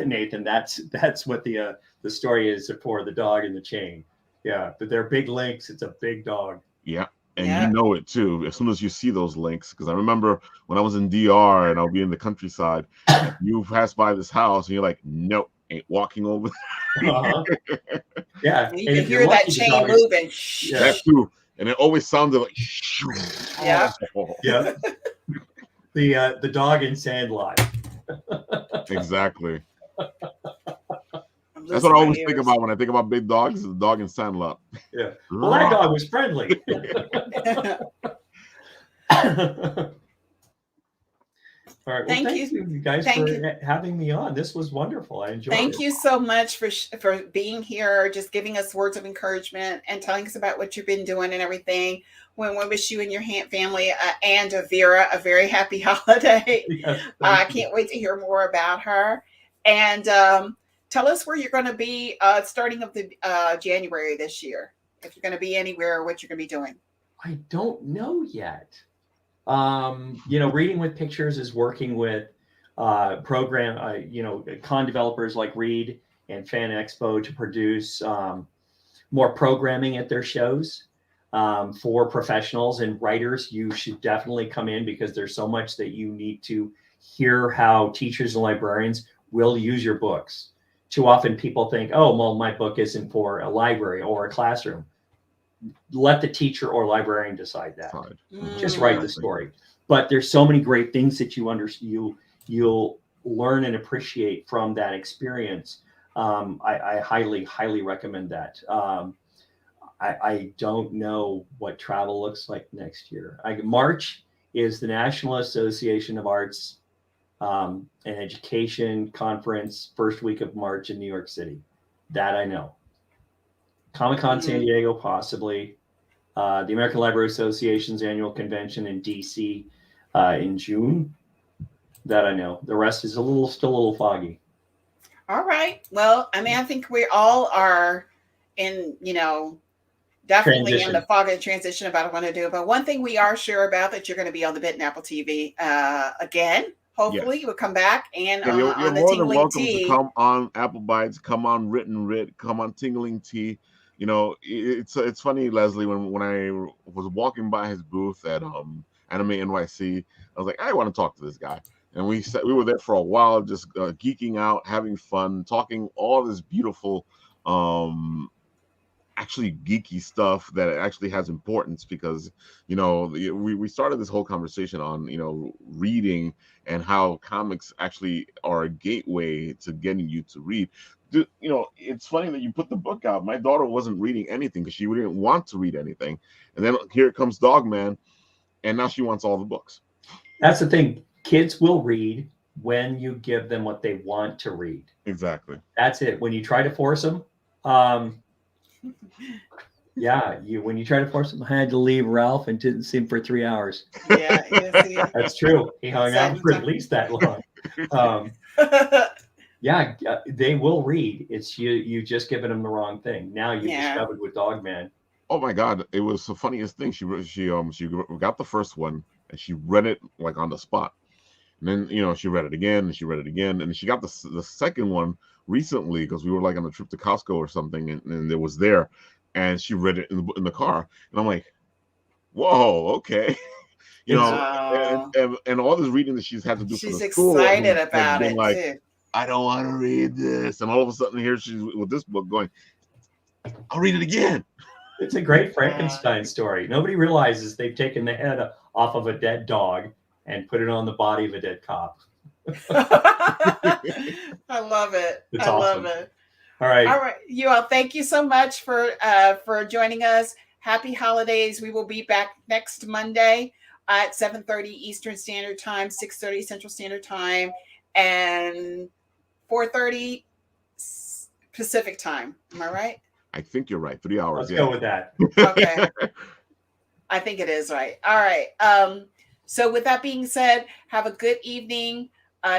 Nathan. That's what the story is for the dog and the chain. Yeah, but they're big links. It's a big dog. Yeah. And you know it too, as soon as you see those links. Because I remember when I was in DR and I'll be in the countryside, you pass by this house and you're like, nope, ain't walking over there. Yeah. And you can hear that chain moving. Yeah. That too. And it always sounded like yeah. Yeah. The dog in Sandlot. Exactly. That's what I always think about when I think about big dogs, is the dog in Sandlot. Yeah. Well, that dog was friendly. All right. Well, thank you guys for having me on. This was wonderful. I enjoyed it. Thank you so much for being here, just giving us words of encouragement and telling us about what you've been doing and everything. We wish you and your family and Vera a very happy holiday. Yes, I can't wait to hear more about her. And tell us where you're going to be starting of the January this year. If you're going to be anywhere, or what you're going to be doing. I don't know yet. Reading with Pictures is working with con developers like Reed and Fan Expo to produce more programming at their shows for professionals and writers. You should definitely come in, because there's so much that you need to hear how teachers and librarians will use your books. Too often people think, oh, well, my book isn't for a library or a classroom. Let the teacher or librarian decide that. Just write the story. But there's so many great things that you'll learn and appreciate from that experience. I highly, highly recommend that. I don't know what travel looks like next year. March is the National Association of Arts and Education Conference, first week of March in New York City. That I know. Comic-Con San Diego, possibly. The American Library Association's annual convention in DC in June. That I know. The rest is still a little foggy. All right. Well, I think we all are in, definitely in the fog of transition about what to do. But one thing we are sure about, that you're going to be on the Bitten Apple TV again. Hopefully you will come back and you're on the more than Tingling welcome Tea. to come on Apple Bites, come on Written Writ, come on Tingling Tea. It's funny, Leslie, when I was walking by his booth at Anime NYC, I was like, I want to talk to this guy. And we were there for a while, just geeking out, having fun, talking all this beautiful, actually geeky stuff that actually has importance, because we started this whole conversation on reading and how comics actually are a gateway to getting you to read. It's funny that you put the book out. My daughter wasn't reading anything because she didn't want to read anything, and then here comes Dogman, and now she wants all the books. That's the thing. Kids will read when you give them what they want to read. Exactly. That's it. When you try to force them, when you try to force them, I had to leave Ralph and didn't see him for 3 hours. Yeah, That's true. He hung out for at least that long. Um, yeah, they will read. It's you just given them the wrong thing. Now you Yeah. discovered with Dogman. Oh my God, it was the funniest thing. She got the first one and she read it like on the spot. And then, she read it again and she read it again. And she got the second one recently because we were like on a trip to Costco or something, and it was there. And she read it in the car. And I'm like, whoa, okay. And all this reading that she's had to do for she's the school excited has about been it like, too. I don't want to read this. And all of a sudden here she's with this book going, I'll read it again. It's a great Frankenstein story. Nobody realizes they've taken the head off of a dead dog and put it on the body of a dead cop. I love it. It's I awesome. love it. All right. All right. You all, thank you so much for joining us. Happy holidays. We will be back next Monday at 7:30 Eastern Standard Time, 6:30 Central Standard Time, and 4:30 Pacific Time. Am I right? I think you're right. 3 hours. Let's go with that. Okay. I think it is right. All right. So with that being said, have a good evening.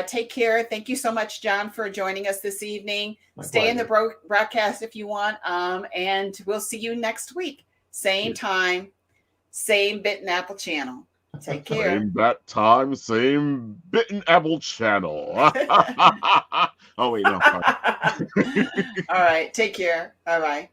Take care. Thank you so much, John, for joining us this evening. Stay in the broadcast if you want. And we'll see you next week. Same time, same Bitten Apple channel. Take care. Same bat time, same Bitten Apple channel. Oh, wait, no. All right. Take care. Bye-bye.